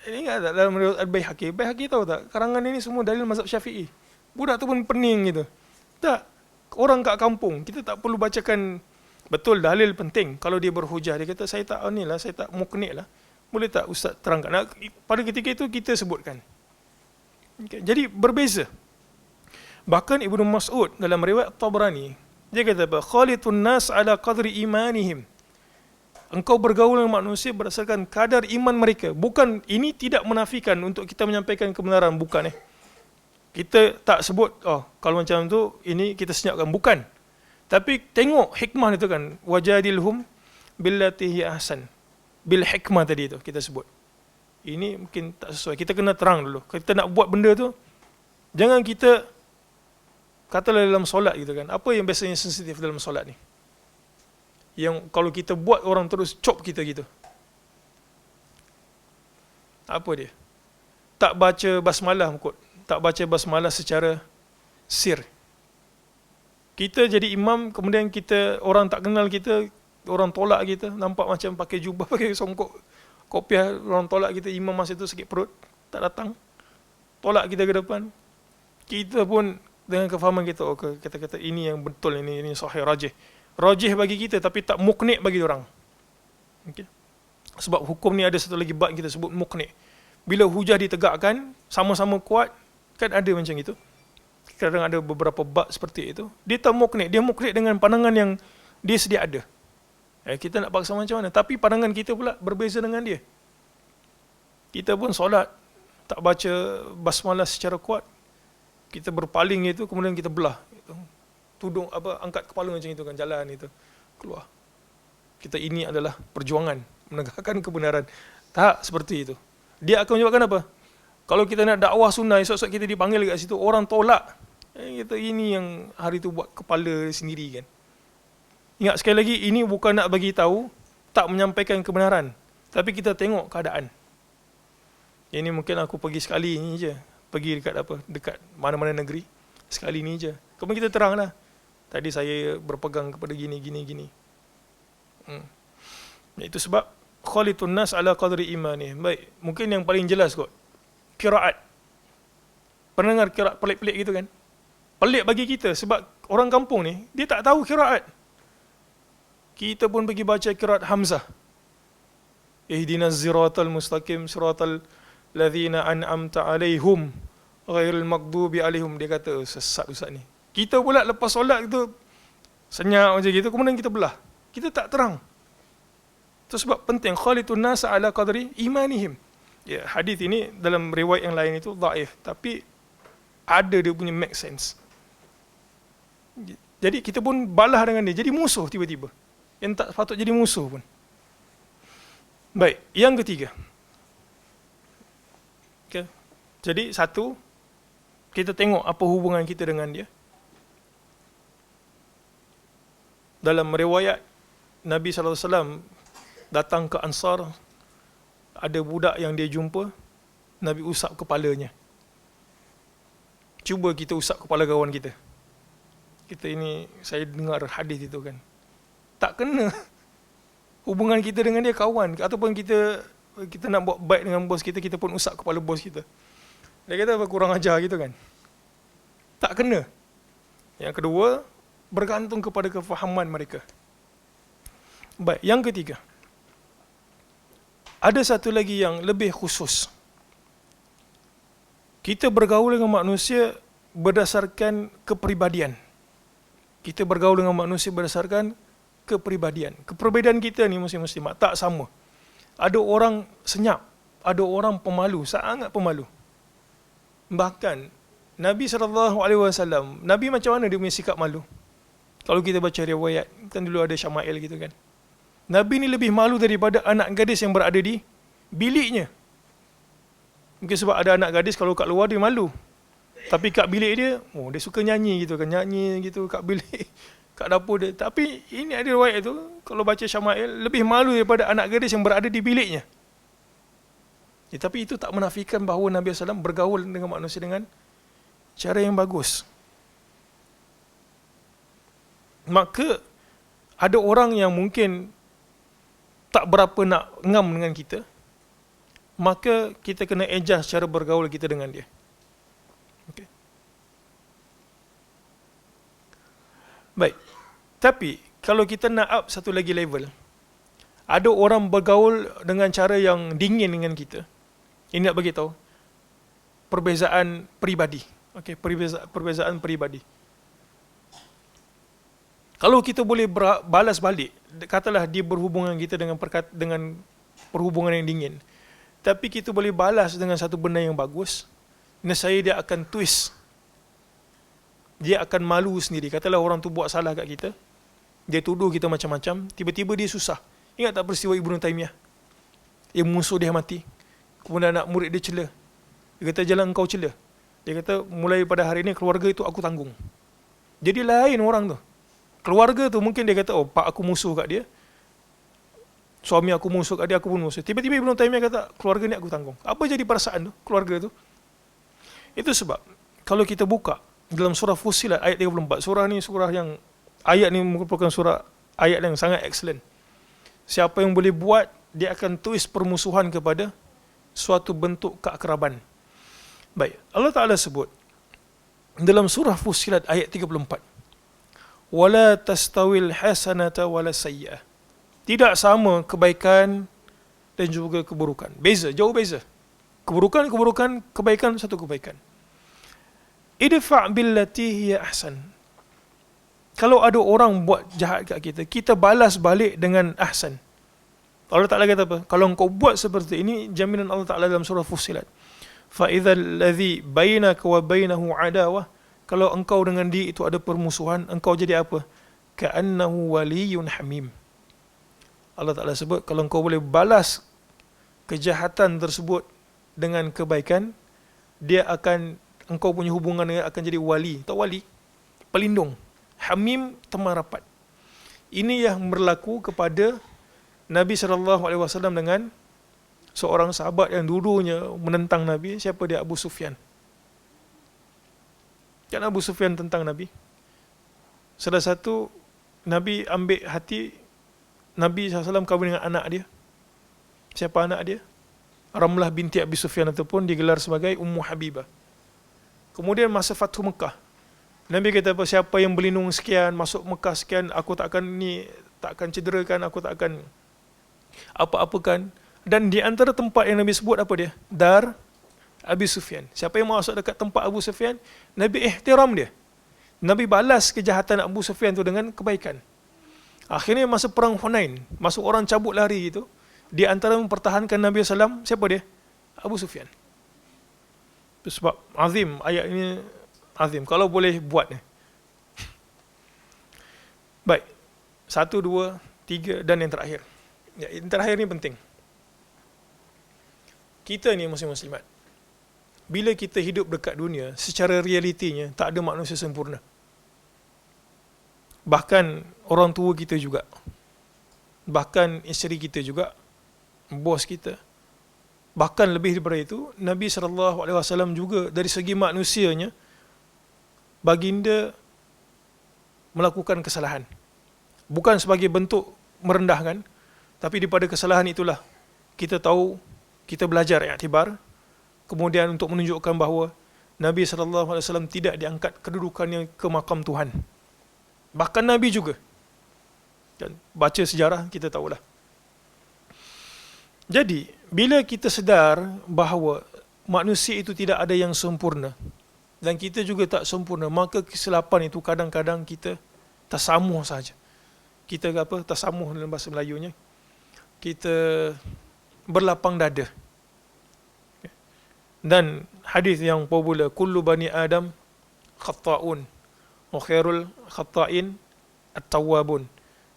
Ingat tak dalam riwayat Al-Baihaqi? Baihaqi tahu tak? Karangan ini semua dalil mazhab Syafi'i. Budak tu pun pening gitu. Tak, orang kat kampung, kita tak perlu bacakan. Betul, dalil penting. Kalau dia berhujah, dia kata saya tak saya tak muknik lah. Boleh tak Ustaz terangkan? Pada ketika itu kita sebutkan. Jadi berbeza. Bahkan Ibnu Mas'ud dalam riwayat Tabrani, dia kata apa? Khalitun nas ala qadri imanihim. Engkau bergaul dengan manusia berdasarkan kadar iman mereka. Bukan, ini tidak menafikan untuk kita menyampaikan kebenaran, bukan Kita tak sebut, kalau macam tu, ini kita senyapkan, bukan. Tapi tengok hikmah itu kan, wajadilhum billati hiya ahsan. Bil hikmah tadi itu kita sebut. Ini mungkin tak sesuai. Kita kena terang dulu. Kita nak buat benda tu, jangan kita katalah dalam solat gitu kan. Apa yang biasanya sensitif dalam solat ni? Yang kalau kita buat orang terus cop kita gitu. Apa dia? Tak baca basmalah kot. tak baca basmalah secara sir. Kita jadi imam, kemudian orang tak kenal kita, orang tolak kita, nampak macam pakai jubah, pakai songkok kopiah, orang tolak kita, imam masa itu sakit perut, tak datang, tolak kita ke depan. Kita pun dengan kefahaman kita, kata-kata ini yang betul, ini sahih rajih bagi kita, tapi tak mukni' bagi orang. Okay. Sebab hukum ni ada satu lagi bab kita sebut mukni'. Bila hujah ditegakkan, sama-sama kuat, kan ada macam itu. Kadang ada beberapa bab seperti itu. Dia tak mukni', dia mukni' dengan pandangan yang dia sedia ada. Kita nak paksa macam mana? Tapi pandangan kita pula berbeza dengan dia. Kita pun solat, tak baca basmalah secara kuat. Kita berpaling itu, kemudian kita belah. Tudung, angkat kepala macam itu kan, jalan itu, keluar. Kita ini adalah perjuangan, menegakkan kebenaran. Tak seperti itu. Dia akan menyebabkan apa? Kalau kita nak dakwah sunnah, esok-esok kita dipanggil kat situ, orang tolak. Kita ini yang hari tu buat kepala sendiri kan. Ingat sekali lagi, ini bukan nak bagi tahu, tak menyampaikan kebenaran. Tapi kita tengok keadaan. Ini mungkin aku pergi sekali ni je. Pergi dekat mana-mana negeri. Sekali ni je. Kemudian kita teranglah. Tadi saya berpegang kepada gini. Itu sebab khalitun nas ala qadri imani. Baik, mungkin yang paling jelas kot. Qiraat. Pernah dengar qiraat pelik-pelik gitu kan? Pelik bagi kita sebab orang kampung ni dia tak tahu qiraat. Kita pun pergi baca qiraat Hamzah. Ihdinas siratal mustaqim siratal ladzina an'amta alaihim ghairil maghdubi alaihim. Dia kata sesat ustaz ni. Kita pula lepas solat itu senyap macam gitu, kemudian kita belah. Kita tak terang. Itu sebab penting khalitun nas ala qadri imanihim. Ya, hadis ini dalam riwayat yang lain itu dhaif, tapi ada dia punya make sense. Jadi kita pun balah dengan dia, jadi musuh tiba-tiba. Yang tak patut jadi musuh pun. Baik, yang ketiga. Okay. Jadi satu, kita tengok apa hubungan kita dengan dia. Dalam riwayat Nabi SAW datang ke Ansar, ada budak yang dia jumpa, Nabi usap kepalanya. Cuba kita usap kepala kawan kita. Kita ini, saya dengar hadis itu kan. Tak kena. Hubungan kita dengan dia kawan. Ataupun kita nak buat baik dengan bos kita, kita pun usap kepala bos kita. Dia kata apa, kurang ajar gitu kan. Tak kena. Yang kedua, bergantung kepada kefahaman mereka. Baik, yang ketiga. Ada satu lagi yang lebih khusus. Kita bergaul dengan manusia berdasarkan kepribadian. Kita bergaul dengan manusia berdasarkan kepribadian. Keperbedaan kita ni muslim-muslimat tak sama. Ada orang senyap, ada orang pemalu, sangat pemalu. Bahkan Nabi SAW, Nabi macam mana dia punya sikap malu? Kalau kita baca riwayat, kan dulu ada Syama'il gitu kan. Nabi ni lebih malu daripada anak gadis yang berada di biliknya. Mungkin sebab ada anak gadis kalau kat luar dia malu. Tapi kat bilik dia, dia suka nyanyi gitu kan, nyanyi gitu kat bilik, kat dapur dia. Tapi ini ada riwayat tu, kalau baca Syama'il, lebih malu daripada anak gadis yang berada di biliknya. Tapi itu tak menafikan bahawa Nabi SAW bergaul dengan manusia dengan cara yang bagus. Maka ada orang yang mungkin tak berapa nak ngam dengan kita, maka kita kena adjust cara bergaul kita dengan dia. Okay. Baik. Tapi kalau kita nak up satu lagi level, ada orang bergaul dengan cara yang dingin dengan kita. Ini nak bagi tahu perbezaan peribadi. Okey, perbezaan peribadi. Kalau kita boleh balas balik, katalah dia berhubungan kita dengan perhubungan yang dingin, tapi kita boleh balas dengan satu benda yang bagus, nescaya dia akan twist. Dia akan malu sendiri. Katalah orang tu buat salah kat kita, dia tuduh kita macam-macam, tiba-tiba dia susah. Ingat tak peristiwa Ibnu Taimiyah? Yang musuh dia mati, kemudian anak murid dia cela. Dia kata, jangan engkau cela. Dia kata, mulai pada hari ini keluarga itu aku tanggung. Jadi lain orang tu. Keluarga tu mungkin dia kata, pak aku musuh kat dia, suami aku musuh kat dia, aku pun musuh. Tiba-tiba Ibnu Taimiyah kata, keluarga ni aku tanggung. Apa jadi perasaan tu, keluarga tu? Itu sebab kalau kita buka dalam surah Fussilat ayat 34, surah ni surah yang ayat ni merupakan surah ayat yang sangat excellent. Siapa yang boleh buat, dia akan tulis permusuhan kepada suatu bentuk keakraban. Baik, Allah Ta'ala sebut dalam surah Fussilat ayat 34, wala tastawil hasanata wala sayyi'ah. Tidak sama kebaikan dan juga keburukan. Beza, jauh beza. Keburukan, kebaikan, satu kebaikan. Idfa' billati hiya ahsan. Kalau ada orang buat jahat kat kita, kita balas balik dengan ahsan. Allah Ta'ala kata apa? Kalau engkau buat seperti ini, jaminan Allah Ta'ala dalam surah Fussilat, fa idzal ladzi bainaka wa bainahu adawah, kalau engkau dengan dia itu ada permusuhan, engkau jadi apa? Ka'annahu waliyyun hamim. Allah Ta'ala sebut, kalau engkau boleh balas kejahatan tersebut dengan kebaikan, dia akan, engkau punya hubungan dengan akan jadi wali. Tahu wali? Pelindung. Hamim, teman rapat. Ini yang berlaku kepada Nabi SAW dengan seorang sahabat yang dulunya menentang Nabi. Siapa dia? Abu Sufyan. Kan Abu Sufyan tentang Nabi. Salah satu, Nabi ambil hati, Nabi SAW kahwin dengan anak dia. Siapa anak dia? Ramlah binti Abi Sufyan, ataupun digelar sebagai Ummu Habibah. Kemudian masa Fathu Mekah, Nabi kata apa? Siapa yang berlindung sekian, masuk Mekah sekian, aku tak akan cederakan, aku tak akan apa-apakan. Dan di antara tempat yang Nabi sebut apa dia? Dar Abi Sufyan. Siapa yang masuk dekat tempat Abu Sufyan, Nabi ihtiram dia. Nabi balas kejahatan Abu Sufyan tu dengan kebaikan. Akhirnya masa perang Hunain, masa orang cabut lari itu, di antara mempertahankan Nabi SAW, siapa dia? Abu Sufyan. Sebab azim, ayat ini azim. Kalau boleh buat ni. Baik. 1, 2, 3 dan yang terakhir. Yang terakhir ni penting. Kita ni muslim-muslimat, bila kita hidup dekat dunia, secara realitinya tak ada manusia sempurna. Bahkan orang tua kita juga, bahkan isteri kita juga, bos kita, bahkan lebih daripada itu, Nabi SAW juga dari segi manusianya, baginda melakukan kesalahan. Bukan sebagai bentuk merendahkan, tapi daripada kesalahan itulah kita tahu, kita belajar iktibar. Kemudian untuk menunjukkan bahawa Nabi SAW tidak diangkat kedudukannya ke makam Tuhan. Bahkan Nabi juga. Dan baca sejarah kita tahulah. Jadi, bila kita sedar bahawa manusia itu tidak ada yang sempurna, dan kita juga tak sempurna, maka kesilapan itu kadang-kadang kita tersamuh saja. Kita apa? Tersamuh dalam bahasa Melayunya. Kita berlapang dada. Dan hadis yang popular, kullu bani Adam khatta'un wa khairul khatta'in at-tawwabun.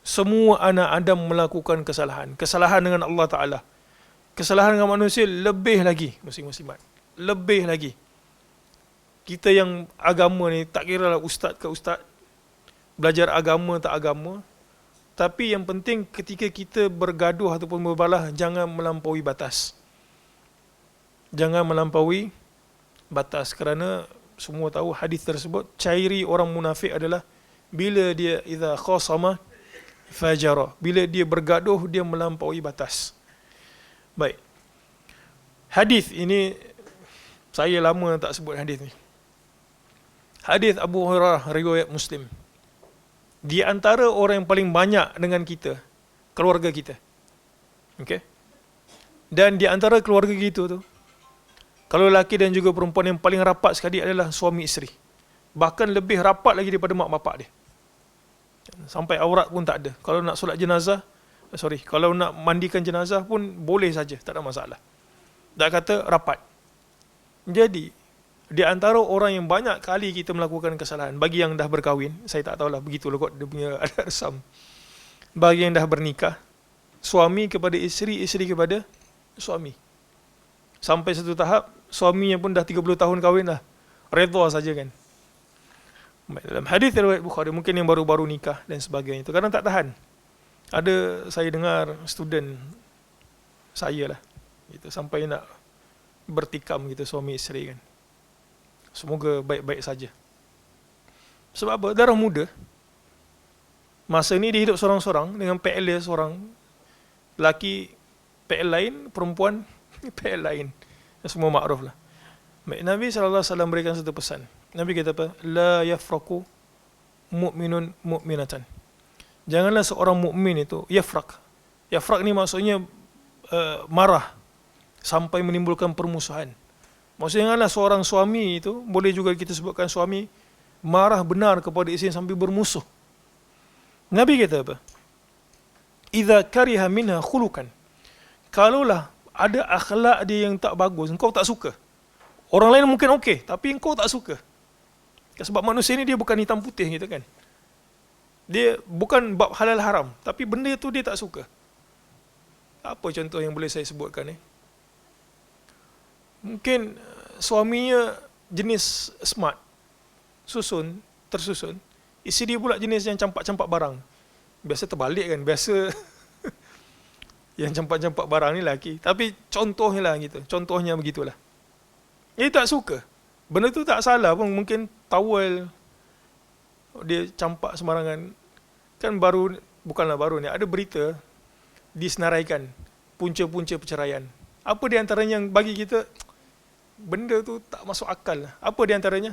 Semua anak Adam melakukan kesalahan. Kesalahan dengan Allah Ta'ala. Kesalahan dengan manusia lebih lagi, muslim-muslimat. Lebih lagi. Kita yang agama ni, tak kira lah ustaz ke ustaz, belajar agama tak agama, tapi yang penting ketika kita bergaduh ataupun berbalah, jangan melampaui batas. Jangan melampaui batas, kerana semua tahu hadis tersebut, ciri orang munafik adalah bila dia idza khasama fajara, bila dia bergaduh dia melampaui batas. Baik. Hadis ini saya lama tak sebut hadis ni. Hadis Abu Hurairah riwayat Muslim. Di antara orang yang paling banyak dengan kita, keluarga kita. Okey. Dan di antara keluarga kita tu, kalau lelaki dan juga perempuan yang paling rapat sekali adalah suami isteri. Bahkan lebih rapat lagi daripada mak bapak dia. Sampai aurat pun tak ada. Kalau nak solat jenazah, kalau nak mandikan jenazah pun boleh saja, tak ada masalah. Tak kata rapat. Jadi, di antara orang yang banyak kali kita melakukan kesalahan, bagi yang dah berkahwin, saya tak tahulah begitulah kot dia punya adat resam. Bagi yang dah bernikah, suami kepada isteri, isteri kepada suami. Sampai satu tahap, suaminya pun dah 30 tahun kahwin dah. Redha saja kan. Dalam hadis riwayat Bukhari, mungkin yang baru-baru nikah dan sebagainya itu, kadang tak tahan. Ada saya dengar student saya lah, gitu, sampai nak bertikam gitu suami isteri kan. Semoga baik-baik saja. Sebab apa? Darah muda. Masa ni dia hidup sorang-sorang dengan PL dia seorang. Lelaki PL lain, perempuan PL lain. Semua makruf lah. Nabi SAW berikan satu pesan. Nabi kata apa? La yafraku mu'minun mu'minatan. Janganlah seorang mukmin itu yafrak. Yafrak ni maksudnya marah sampai menimbulkan permusuhan. Maksudnya janganlah seorang suami itu, boleh juga kita sebutkan suami, marah benar kepada isteri sampai bermusuh. Nabi kata apa? Idza kariha minha khulukan. Kalaulah ada akhlak dia yang tak bagus, engkau tak suka. Orang lain mungkin okey, tapi engkau tak suka. Sebab manusia ni dia bukan hitam putih gitu kan. Dia bukan bab halal haram, tapi benda tu dia tak suka. Apa contoh yang boleh saya sebutkan ni? Mungkin suaminya jenis smart, tersusun. Isteri dia pula jenis yang campak-campak barang. Biasa terbalik kan, biasa yang campak-campak barang ni lelaki. Tapi contohnya lah gitu, contohnya begitulah. Dia tak suka. Benda tu tak salah pun, mungkin towel dia campak sembarangan. Kan bukanlah baru ni, ada berita disenaraikan punca-punca perceraian. Apa di antaranya yang bagi kita benda tu tak masuk akal? Apa di antaranya?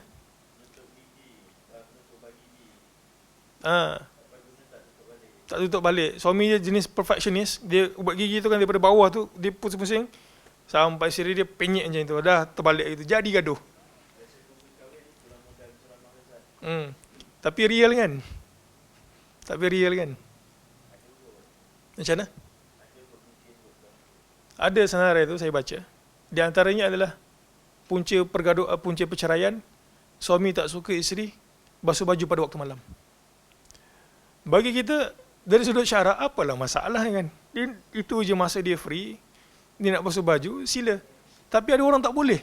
Tak tutup balik. Suami dia jenis perfectionist, dia ubat gigi tu kan daripada bawah tu dia pusing-pusing sampai siri dia penyek macam tu, dah terbalik gitu, jadi gaduh. Tapi real kan? Macam mana? Ada senarai tu saya baca. Di antaranya adalah punca perceraian, suami tak suka isteri basuh baju pada waktu malam. Bagi kita dari sudut syarak, apalah masalah kan? Itu je masa dia free, dia nak basuh baju, sila. Tapi ada orang tak boleh.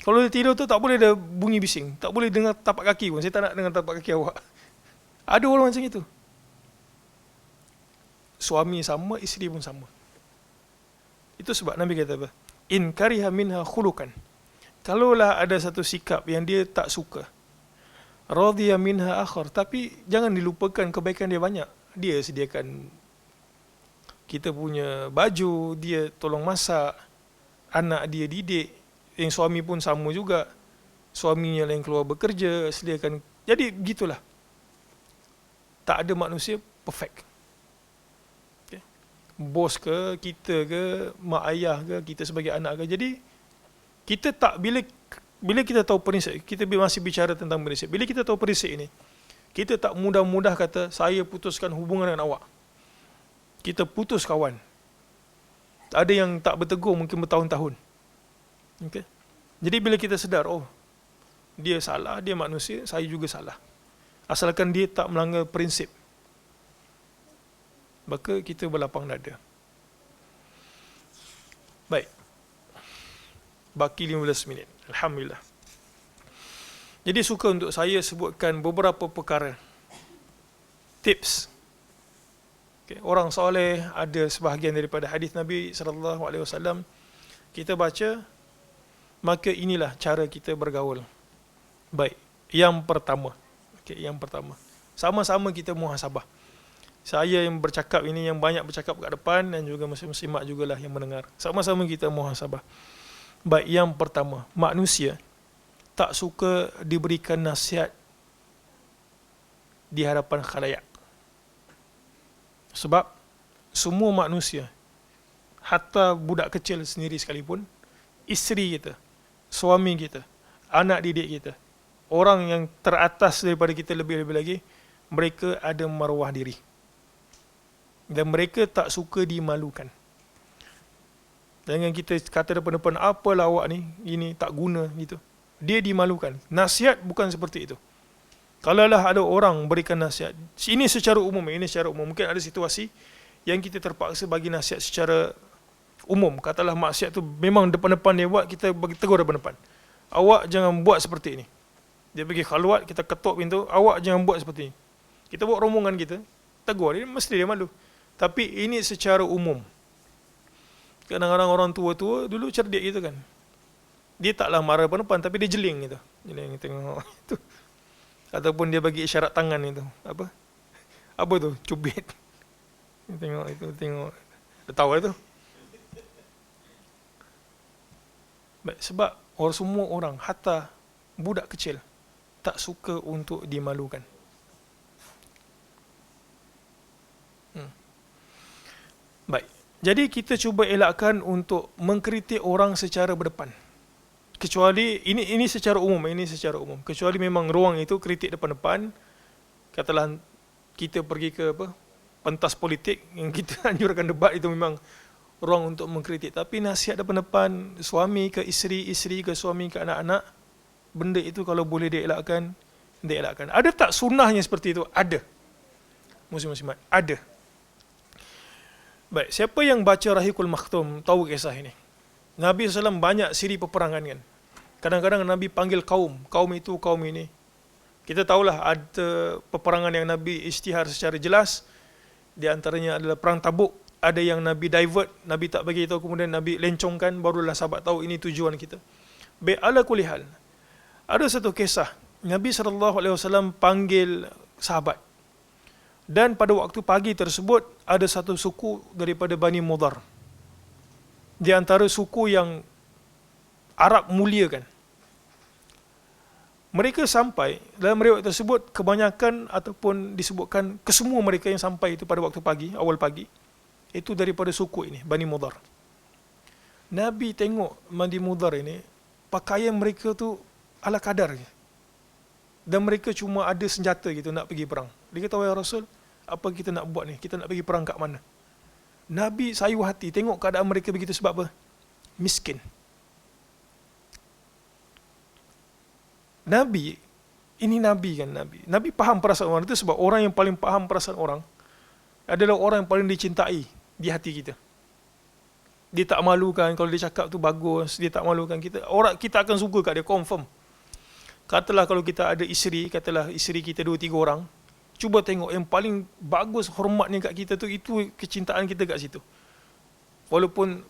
Kalau dia tidur tu tak boleh ada bunyi bising, tak boleh dengar tapak kaki pun. Saya tak nak dengar tapak kaki awak. Ada orang macam itu. Suami sama, isteri pun sama. Itu sebab Nabi kata apa? In kariha minha khulukan. Kalaulah ada satu sikap yang dia tak suka, radhiya minha akhar, tapi jangan dilupakan kebaikan dia banyak. Dia sediakan kita punya baju, dia tolong masak, anak dia didik, yang suami pun sama juga. Suaminya yang keluar bekerja, sediakan. Jadi begitulah. Tak ada manusia perfect. Okay. Bos ke, kita ke, mak ayah ke, kita sebagai anak ke. Jadi kita tak, bila kita tahu prinsip, kita masih bicara tentang prinsip. Bila kita tahu prinsip ini, kita tak mudah-mudah kata saya putuskan hubungan dengan awak. Kita putus kawan. Ada yang tak bertegur mungkin bertahun-tahun. Okay. Jadi bila kita sedar, oh dia salah, dia manusia, saya juga salah. Asalkan dia tak melanggar prinsip, maka kita berlapang dada. Baik. Baki 15 minit. Alhamdulillah. Jadi suka untuk saya sebutkan beberapa perkara. Tips. Okay. Orang soleh ada sebahagian daripada hadis Nabi SAW. Kita baca, maka inilah cara kita bergaul. Baik. Yang pertama. Okay, yang pertama. Sama-sama kita muhasabah. Saya yang bercakap ini, yang banyak bercakap kat depan, dan juga muslimat jugalah yang mendengar. Sama-sama kita muhasabah. Baik, yang pertama, manusia tak suka diberikan nasihat di hadapan khalayak. Sebab semua manusia, hatta budak kecil sendiri sekalipun, isteri kita, suami kita, anak didik kita, orang yang teratas daripada kita lebih-lebih lagi, mereka ada maruah diri. Dan mereka tak suka dimalukan. Jangan kita kata depan-depan, apalah awak ni, ini tak guna gitu. Dia dimalukan. Nasihat bukan seperti itu. Kalaulah ada orang berikan nasihat, ini secara umum, mungkin ada situasi yang kita terpaksa bagi nasihat secara umum. Katalah maksiat tu memang depan-depan dia buat, kita bagi tegur depan-depan. Awak jangan buat seperti ini. Dia pergi khaluat, kita ketuk pintu, awak jangan buat seperti ini. Kita buat rombongan kita, tegur dia, mesti dia malu. Tapi ini secara umum. Kadang-kadang orang tua-tua dulu cerdik gitu kan. Dia taklah marah depan-depan, tapi dia jeling gitu. Jeling tengok itu. Ataupun dia bagi isyarat tangan itu. Apa tu? Cubit. Tengok itu, tengok. Dia tahu lah tu. Baik, sebab semua orang, hatta budak kecil, tak suka untuk dimalukan. Baik, jadi kita cuba elakkan untuk mengkritik orang secara berdepan. Kecuali ini secara umum, Kecuali memang ruang itu kritik depan-depan, katalah kita pergi ke pentas politik yang kita anjurkan debat, itu memang ruang untuk mengkritik. Tapi nasihat depan-depan, suami ke isteri, isteri ke suami ke anak-anak, benda itu kalau boleh dielakkan, dielakkan. Ada tak sunnahnya seperti itu? Ada. Muslim-muslimat, ada. Baik, siapa yang baca Rahiqul Makhtum tahu kisah ini. Nabi SAW banyak siri peperangan kan. Kadang-kadang Nabi panggil kaum itu, kaum ini. Kita tahulah ada peperangan yang Nabi isytihar secara jelas. Di antaranya adalah perang Tabuk. Ada yang Nabi divert, Nabi tak bagi tahu, kemudian Nabi lencongkan, barulah sahabat tahu ini tujuan kita. Baik, ala kulli hal. Ada satu kisah, Nabi SAW panggil sahabat. Dan pada waktu pagi tersebut, ada satu suku daripada Bani Mudhar. Di antara suku yang Arab muliakan. Mereka sampai, dalam riwayat tersebut, kebanyakan ataupun disebutkan kesemua mereka yang sampai itu pada waktu pagi, awal pagi, itu daripada suku ini, Bani Mudhar. Nabi tengok Bani Mudhar ini, pakaian mereka tu ala kadar. Dan mereka cuma ada senjata gitu nak pergi perang. Dia kata, "Wahai Rasul, apa kita nak buat ni? Kita nak pergi perang kat mana?" Nabi sayu hati, tengok keadaan mereka begitu sebab apa? Miskin. Nabi, ini Nabi kan, Nabi faham perasaan orang itu, sebab orang yang paling faham perasaan orang adalah orang yang paling dicintai di hati kita. Dia tak malukan kalau dia cakap tu bagus, dia tak malukan kita. Kita akan suka kat dia, confirm. Katalah kalau kita ada isteri, katalah isteri kita 2-3 orang, cuba tengok yang paling bagus hormatnya kat kita tu, itu kecintaan kita kat situ. Walaupun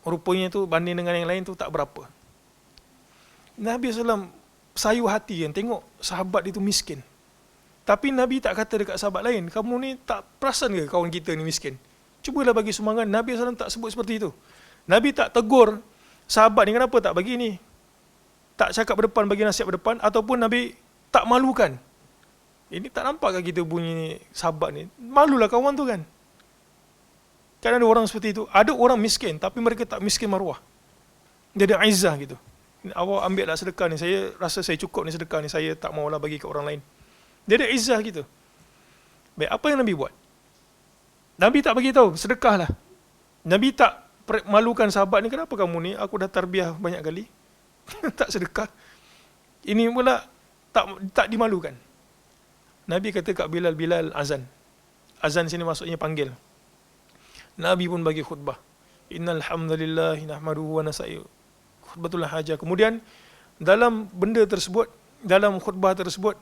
rupanya tu banding dengan yang lain tu tak berapa. Nabi SAW sayu hati kan, tengok sahabat itu miskin. Tapi Nabi tak kata dekat sahabat lain, "Kamu ni tak perasan ke kawan kita ni miskin? Cubalah bagi sumbangan." Nabi SAW tak sebut seperti itu. Nabi tak tegur sahabat ni, "Kenapa tak bagi ni?" Tak cakap berdepan, bagi nasihat berdepan. Ataupun Nabi tak malukan. Ini tak nampak ke kita bunyi sahabat ni? Malulah kawan tu kan. Kan ada orang seperti itu. Ada orang miskin, tapi mereka tak miskin maruah. Dia ada izzah gitu. "Awak ambil lah sedekah ni, saya rasa saya cukup ni sedekah ni, saya tak maulah bagi ke orang lain." Dia ada izzah gitu. Baik, apa yang Nabi buat? Nabi tak bagi tahu, sedekahlah. Nabi tak malukan sahabat ni, "Kenapa kamu ni? Aku dah tarbiyah banyak kali." Tak sedekah. Ini pula tak dimalukan. Nabi kata kat Bilal, "Bilal, azan." Azan sini maksudnya panggil. Nabi pun bagi khutbah. "Innal hamdalillahi nahmaduhu wa nasta'inu." Khutbatul hajah. Kemudian dalam benda tersebut, dalam khutbah tersebut,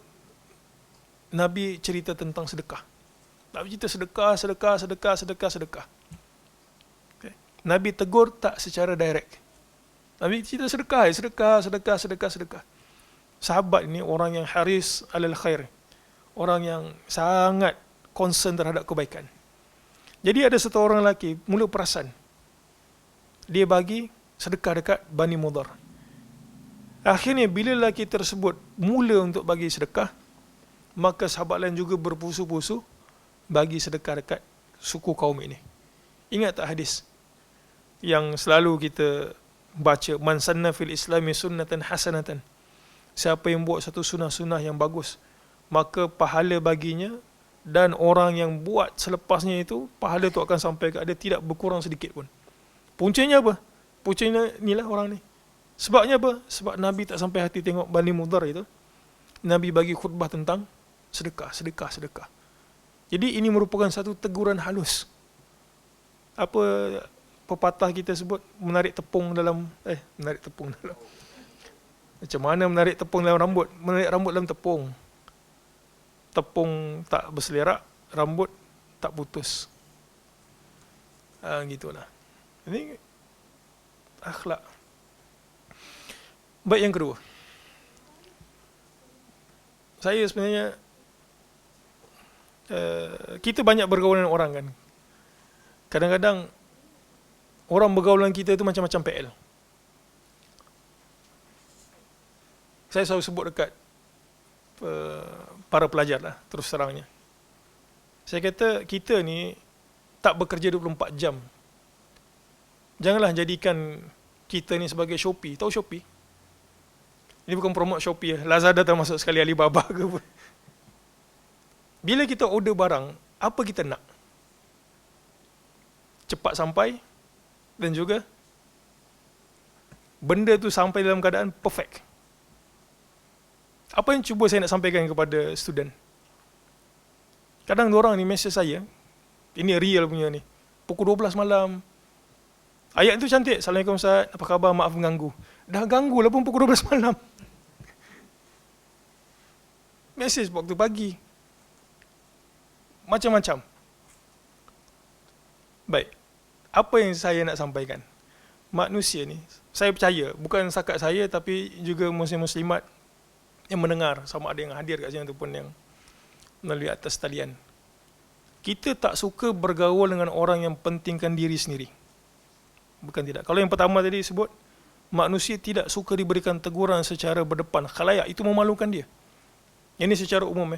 Nabi cerita tentang sedekah. Nabi cerita sedekah. Okay. Nabi tegur tak secara direct. Nabi cerita sedekah. Sahabat ini orang yang haris alal khair. Orang yang sangat concern terhadap kebaikan. Jadi ada satu orang lelaki mula perasan. Dia bagi sedekah dekat Bani Mudhar. Akhirnya bila lelaki tersebut mula untuk bagi sedekah, maka sahabat lain juga berpusu-pusu bagi sedekah dekat suku kaum ini. Ingat tak hadis yang selalu kita baca, "Man sanna fil islami sunnatan hasanatan." Siapa yang buat satu sunnah-sunnah yang bagus, maka pahala baginya, dan orang yang buat selepasnya itu, pahala itu akan sampai ke dia, tidak berkurang sedikit pun. Puncanya apa? Puncanya inilah orang ni. Sebabnya apa? Sebab Nabi tak sampai hati tengok Bani Mudhar itu. Nabi bagi khutbah tentang sedekah. Jadi ini merupakan satu teguran halus. Apa pepatah kita sebut, menarik tepung dalam macam mana menarik tepung dalam rambut? Menarik rambut dalam tepung. Tepung tak berselerak, rambut tak putus. Gitulah. Ini akhlak. Baik, yang kedua, saya sebenarnya kita banyak bergaul dengan orang kan. Kadang-kadang orang bergaul dengan kita itu macam-macam PL. Saya selalu sebut dekat para pelajar lah, terus terangnya. Saya kata kita ni tak bekerja 24 jam. Janganlah jadikan kita ni sebagai Shopee. Tahu Shopee? Ini bukan promote Shopee, Lazada termasuk sekali, Alibaba ke pun. Bila kita order barang, apa kita nak? Cepat sampai dan juga benda tu sampai dalam keadaan perfect. Apa yang cuba saya nak sampaikan kepada student? Kadang diorang ni mesej saya, ini real punya ni, pukul 12 malam. Ayat tu cantik, Assalamualaikum Ustaz, apa khabar, maaf mengganggu. Dah ganggu lah pun pukul 12 malam. Mesej waktu pagi. Macam-macam. Baik, apa yang saya nak sampaikan? Manusia ni, saya percaya, bukan sakat saya tapi juga muslim-muslimat yang mendengar, sama ada yang hadir kat sini ataupun yang melalui atas talian. Kita tak suka bergaul dengan orang yang pentingkan diri sendiri. Bukan tidak. Kalau yang pertama tadi sebut, manusia tidak suka diberikan teguran secara berdepan khalayak, itu memalukan dia. Ini secara umum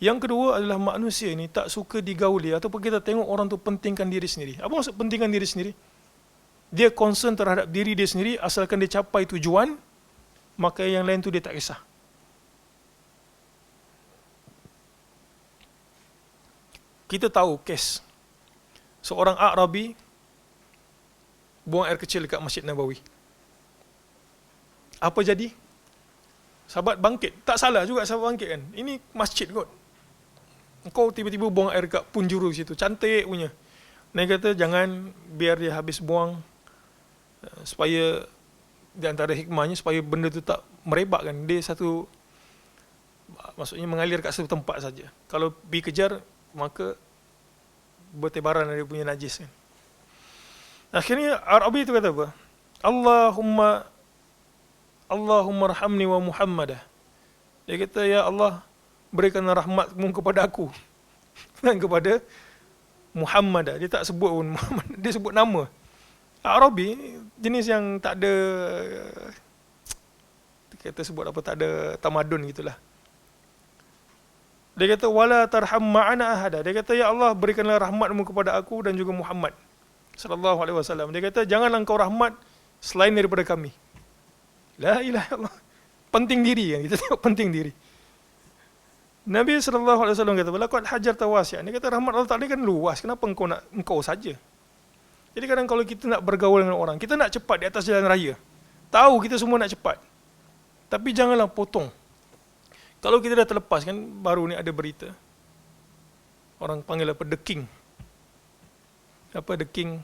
Yang kedua adalah manusia ni tak suka digauli ataupun kita tengok orang tu pentingkan diri sendiri. Apa maksud pentingkan diri sendiri? Dia concern terhadap diri dia sendiri, asalkan dia capai tujuan, maka yang lain tu dia tak kisah. Kita tahu kes seorang Arabi buang air kecil dekat Masjid Nabawi. Apa jadi? Sahabat bangkit. Tak salah juga sahabat bangkit kan. Ini masjid kot. Kau tiba-tiba buang air kat penjuru situ. Cantik punya. Nabi kata jangan biar dia habis buang, supaya di antara hikmahnya supaya benda tu tak merebak kan. Dia satu, maksudnya mengalir kat satu tempat saja. Kalau pergi kejar, maka bertebaran dia punya najis kan. Akhirnya Arabi itu kata apa? Allahumma rahamni wa Muhammadah. Dia kata, ya Allah, berikan rahmatmu kepada aku dan kepada Muhammad. Dia tak sebut pun Muhammad, dia sebut nama. Arabi jenis yang tak ada, kita sebut apa, tak ada tamadun gitulah. Dia kata wala tarham ma'ana ahada. Dia kata ya Allah, berikanlah rahmatmu kepada aku dan juga Muhammad sallallahu alaihi wasallam. Dia kata janganlah engkau rahmat selain daripada kami. La ilaha illallah. Penting diri kan, kita tengok penting diri. Nabi SAW kata, "Laqad hajarta wasi'an." Dia kata rahmat Allah Taala kan luas. Kenapa engkau nak engkau saja? Jadi kadang kalau kita nak bergaul dengan orang, kita nak cepat di atas jalan raya. Tahu kita semua nak cepat. Tapi janganlah potong. Kalau kita dah terlepas kan, baru ni ada berita. Orang panggil apa? The King. Apa The King?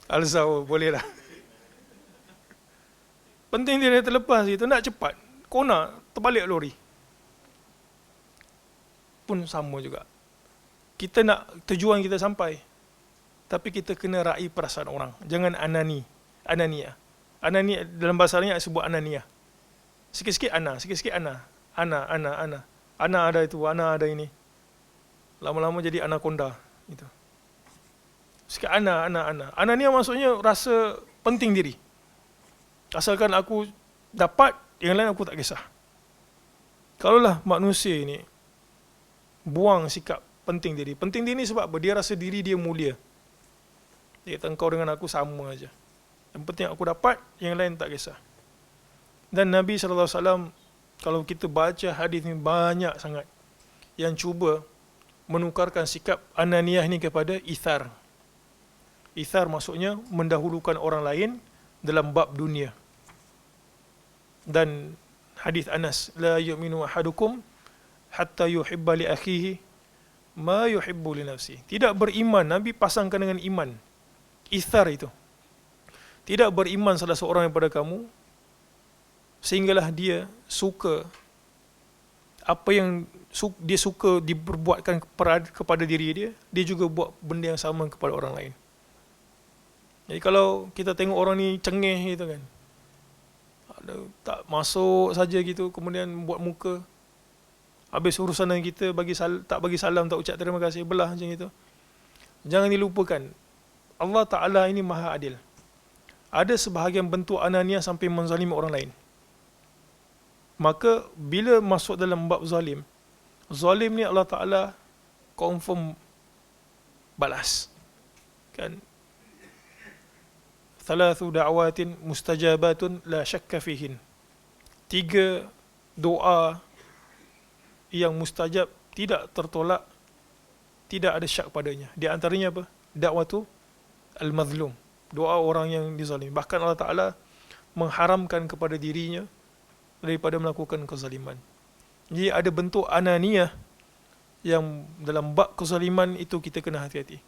Alzao, boleh lah. Penting dia dah terlepas itu, nak cepat. Kau nak terbalik lori. Pun sama juga. Kita nak tujuan kita sampai, tapi kita kena raih perasaan orang. Jangan anania. Anania dalam bahasa Arabnya sebut anania. Sikit-sikit ana, sikit-sikit ana. Ana ada itu, ana ada ini. Lama-lama jadi anaconda itu. Sikit ana. Anania maksudnya rasa penting diri. Asalkan aku dapat, yang lain aku tak kisah. Kalaulah manusia ini buang sikap penting diri. Penting diri ni sebab apa? Dia rasa diri dia mulia. Dia kata engkau dengan aku sama aja. Yang penting aku dapat, yang lain tak kisah. Dan Nabi SAW, kalau kita baca hadis ni banyak sangat yang cuba menukarkan sikap ananiah ni kepada ithar. Ithar maksudnya mendahulukan orang lain dalam bab dunia. Dan hadis Anas, la yu'minu ahadukum hatta yuhibba li akhihi ma yuhibbu li nafsi. Tidak beriman, Nabi pasangkan dengan iman. Ithar itu. Tidak beriman salah seorang daripada kamu sehinggalah dia suka apa yang dia suka diperbuatkan kepada diri dia, dia juga buat benda yang sama kepada orang lain. Jadi kalau kita tengok orang ni cengeh gitu kan, tak masuk saja gitu, kemudian buat muka, habis urusan dengan kita tak bagi salam, tak ucap terima kasih, belah macam itu. Jangan dilupakan, Allah Ta'ala ini maha adil. Ada sebahagian bentuk ananiah sampai menzalimi orang lain. Maka bila masuk dalam bab zalim ni Allah Ta'ala confirm balas. Kan? Thalathu da'watin mustajabatun la syakka fihin. 3 doa yang mustajab, tidak tertolak, tidak ada syak padanya. Di antaranya apa? Da'watu al-mazlum, doa orang yang dizalim. Bahkan Allah Ta'ala mengharamkan kepada dirinya daripada melakukan kezaliman. Jadi ada bentuk ananiah yang dalam bab kezaliman itu kita kena hati-hati.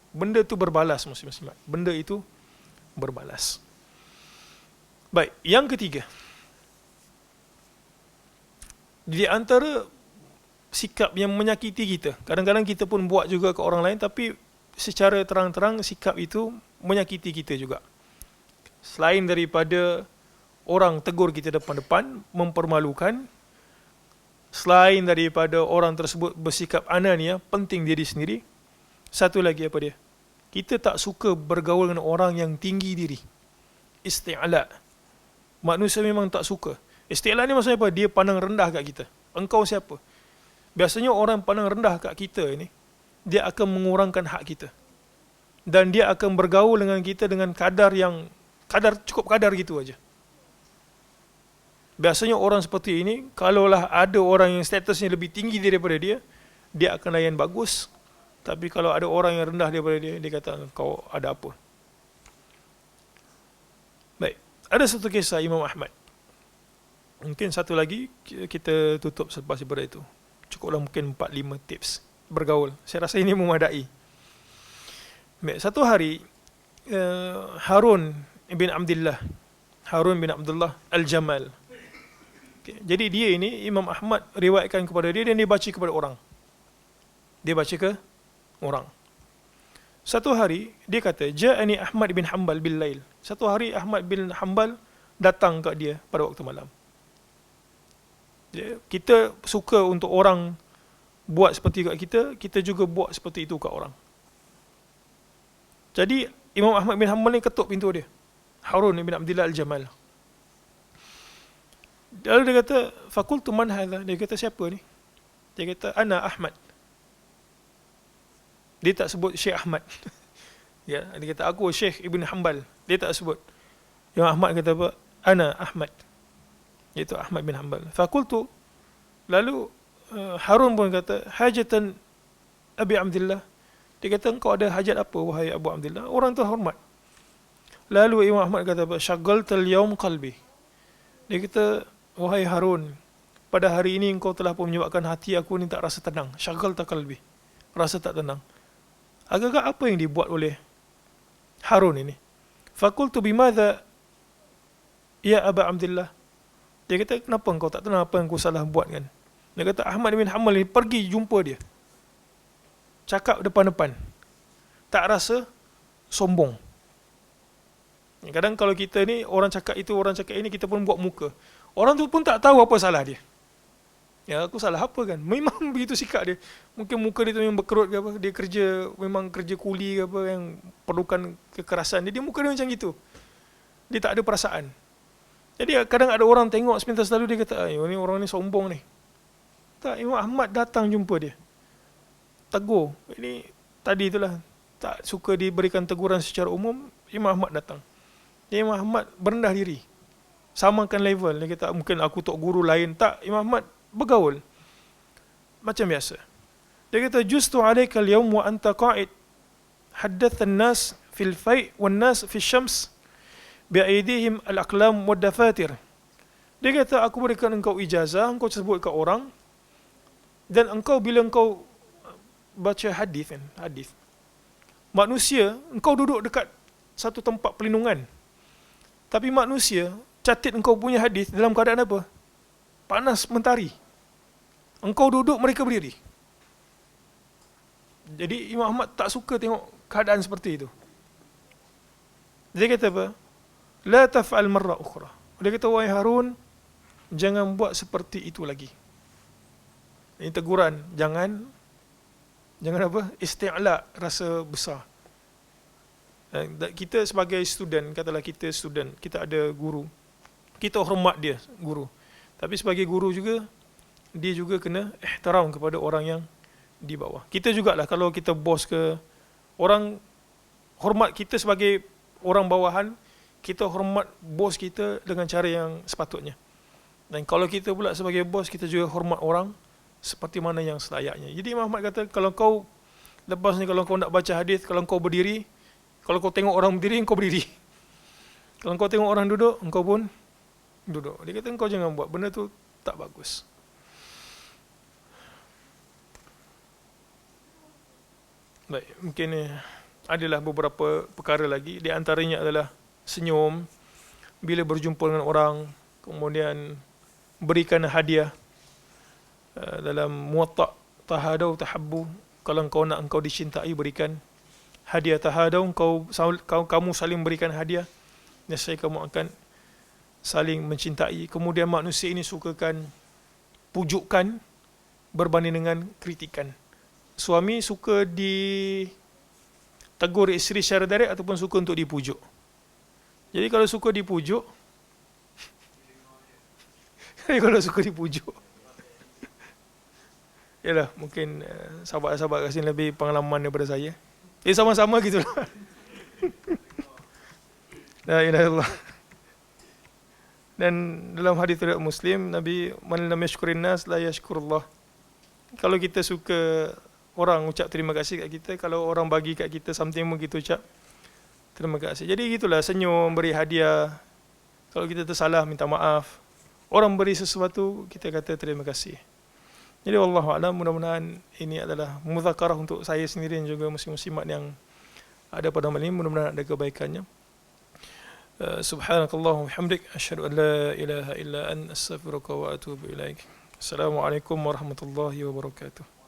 Benda itu berbalas masing-masing. Benda itu berbalas. Baik, yang ketiga, di antara sikap yang menyakiti kita, kadang-kadang kita pun buat juga ke orang lain, tapi secara terang-terang sikap itu menyakiti kita juga. Selain daripada orang tegur kita depan-depan, mempermalukan, selain daripada orang tersebut bersikap ananiah, penting diri sendiri, satu lagi apa dia? Kita tak suka bergaul dengan orang yang tinggi diri. Isti'la. Manusia memang tak suka. Isti'la ni maksudnya apa? Dia pandang rendah kat kita. Engkau siapa? Biasanya orang pandang rendah kat kita ni, dia akan mengurangkan hak kita. Dan dia akan bergaul dengan kita dengan cukup kadar gitu aja. Biasanya orang seperti ini, kalaulah ada orang yang statusnya lebih tinggi daripada dia, dia akan layan bagus. Tapi kalau ada orang yang rendah daripada dia, dia kata, kau ada apa? Baik, ada satu kisah Imam Ahmad. Mungkin satu lagi, kita tutup selepas daripada itu. Cukuplah mungkin 4-5 tips bergaul. Saya rasa ini memadai. Baik, satu hari, Harun bin Abdullah Al-Jamal. Okay. Jadi dia ini, Imam Ahmad riwayatkan kepada dia dan dia baca kepada orang. Dia baca ke orang. Satu hari, dia kata, Ja'ani Ahmad bin Hanbal bil lail. Satu hari, Ahmad bin Hanbal datang kat dia pada waktu malam. Kita suka untuk orang buat seperti kat kita, kita juga buat seperti itu kat orang. Jadi, Imam Ahmad bin Hanbal ni ketuk pintu dia. Harun bin Abdullah Al-Jamal. Lalu dia kata, Fakultu man hadha? Dia kata, siapa ni? Dia kata, Ana Ahmad. Dia tak sebut Syekh Ahmad. Ya, dia kata, aku Syekh Ibn Hanbal. Dia tak sebut. Yang Ahmad kata apa? Ana Ahmad. Iaitu Ahmad bin Hanbal. Fakultu. Lalu Harun pun kata, hajatan Abi Abdullah. Dia kata, engkau ada hajat apa, wahai Abu Abdullah? Orang tu hormat. Lalu Imam Ahmad kata apa? Syaghaltal yaum qalbi. Dia kata, wahai Harun, pada hari ini engkau telah pun menyebabkan hati aku ni tak rasa tenang. Syaghalta qalbi. Rasa tak tenang. Agak-agak apa yang dibuat oleh Harun ini? Fakultu bimadha ya Aba Abdullah. Dia kata, kenapa engkau tak tenang, apa yang aku salah buat kan? Dia kata, Ahmad bin Hanbal ni pergi jumpa dia. Cakap depan-depan. Tak rasa sombong. Kadang kalau kita ni, orang cakap itu, orang cakap ini, kita pun buat muka. Orang tu pun tak tahu apa salah dia. Ya, aku salah apa kan? Memang begitu sikap dia. Mungkin muka dia tu memang berkerut ke apa. Dia memang kerja kuli ke apa yang perlukan kekerasan. Dia muka dia macam gitu. Dia tak ada perasaan. Jadi kadang ada orang tengok sepintas lalu dia kata, ini orang ni sombong ni. Tak, Imam Ahmad datang jumpa dia. Tegur. Ini tadi itulah, tak suka diberikan teguran secara umum, Imam Ahmad datang. Imam Ahmad berendah diri. Samakan level. Dia kata, mungkin aku tok guru lain. Tak, Imam Ahmad bergaul macam biasa. Dia kata, justu alaika al-yawm wa anta qa'id haddatha an-nas fil fai' wan nas fi syams bi aydihim al-aqlam wad dafatir. Dia kata, aku berikan engkau ijazah, engkau sebut kat orang, dan engkau bila engkau baca hadis kan, hadis manusia, engkau duduk dekat satu tempat perlindungan, tapi manusia catat engkau punya hadis dalam keadaan apa? Panas mentari. Engkau duduk, mereka berdiri. Jadi Imam Ahmad tak suka tengok keadaan seperti itu. Dia kata apa? La taf'al marra ukhra. Dia kata, wahai Harun, jangan buat seperti itu lagi. Ini teguran, jangan apa? Isti'la, rasa besar. Kita sebagai student, katalah kita student, kita ada guru, kita hormat dia, guru. Tapi sebagai guru juga, dia juga kena ihtiram kepada orang yang di bawah. Kita jugalah, kalau kita bos ke, orang hormat kita sebagai orang bawahan, kita hormat bos kita dengan cara yang sepatutnya. Dan kalau kita pula sebagai bos, kita juga hormat orang seperti mana yang selayaknya. Jadi Imam Ahmad kata, kalau kau lepas ni, kalau kau nak baca hadis, kalau kau berdiri, kalau kau tengok orang berdiri, kau berdiri. Kalau kau tengok orang duduk, engkau pun duduk. Dia kata, engkau jangan buat benda tu, tak bagus. Baik, mungkin adalah beberapa perkara lagi. Di antaranya adalah senyum bila berjumpa dengan orang, kemudian berikan hadiah. Dalam Muwatta, tahadau tahabbu, kalau engkau nak engkau dicintai, berikan hadiah. Tahadau, kamu saling berikan hadiah, nescaya kamu akan saling mencintai. Kemudian manusia ini sukakan pujukan berbanding dengan kritikan. Suami suka ditegur isteri secara direct ataupun suka untuk dipujuk. Jadi kalau suka dipujuk, yalah, mungkin sahabat-sahabat kat sini lebih pengalaman daripada saya. Sama-sama gitu lah. La ilaha illallah. Dan dalam hadis riwayat Muslim, Nabi, man lam yashkurin nas la yashkurullah. Kalau kita suka orang ucap terima kasih kat kita, kalau orang bagi kat kita something pun kita ucap terima kasih. Jadi gitulah, senyum, beri hadiah. Kalau kita tersalah, minta maaf. Orang beri sesuatu, kita kata terima kasih. Jadi wallahu a'lam, mudah-mudahan ini adalah muzakarah untuk saya sendiri dan juga muslim-muslimat yang ada pada malam ini, mudah-mudahan ada kebaikannya. Subhanakallahumma hamdik, asyhadu an la ilaha illa anta, astaghfiruka wa atubu ilaik. Assalamualaikum warahmatullahi wabarakatuh.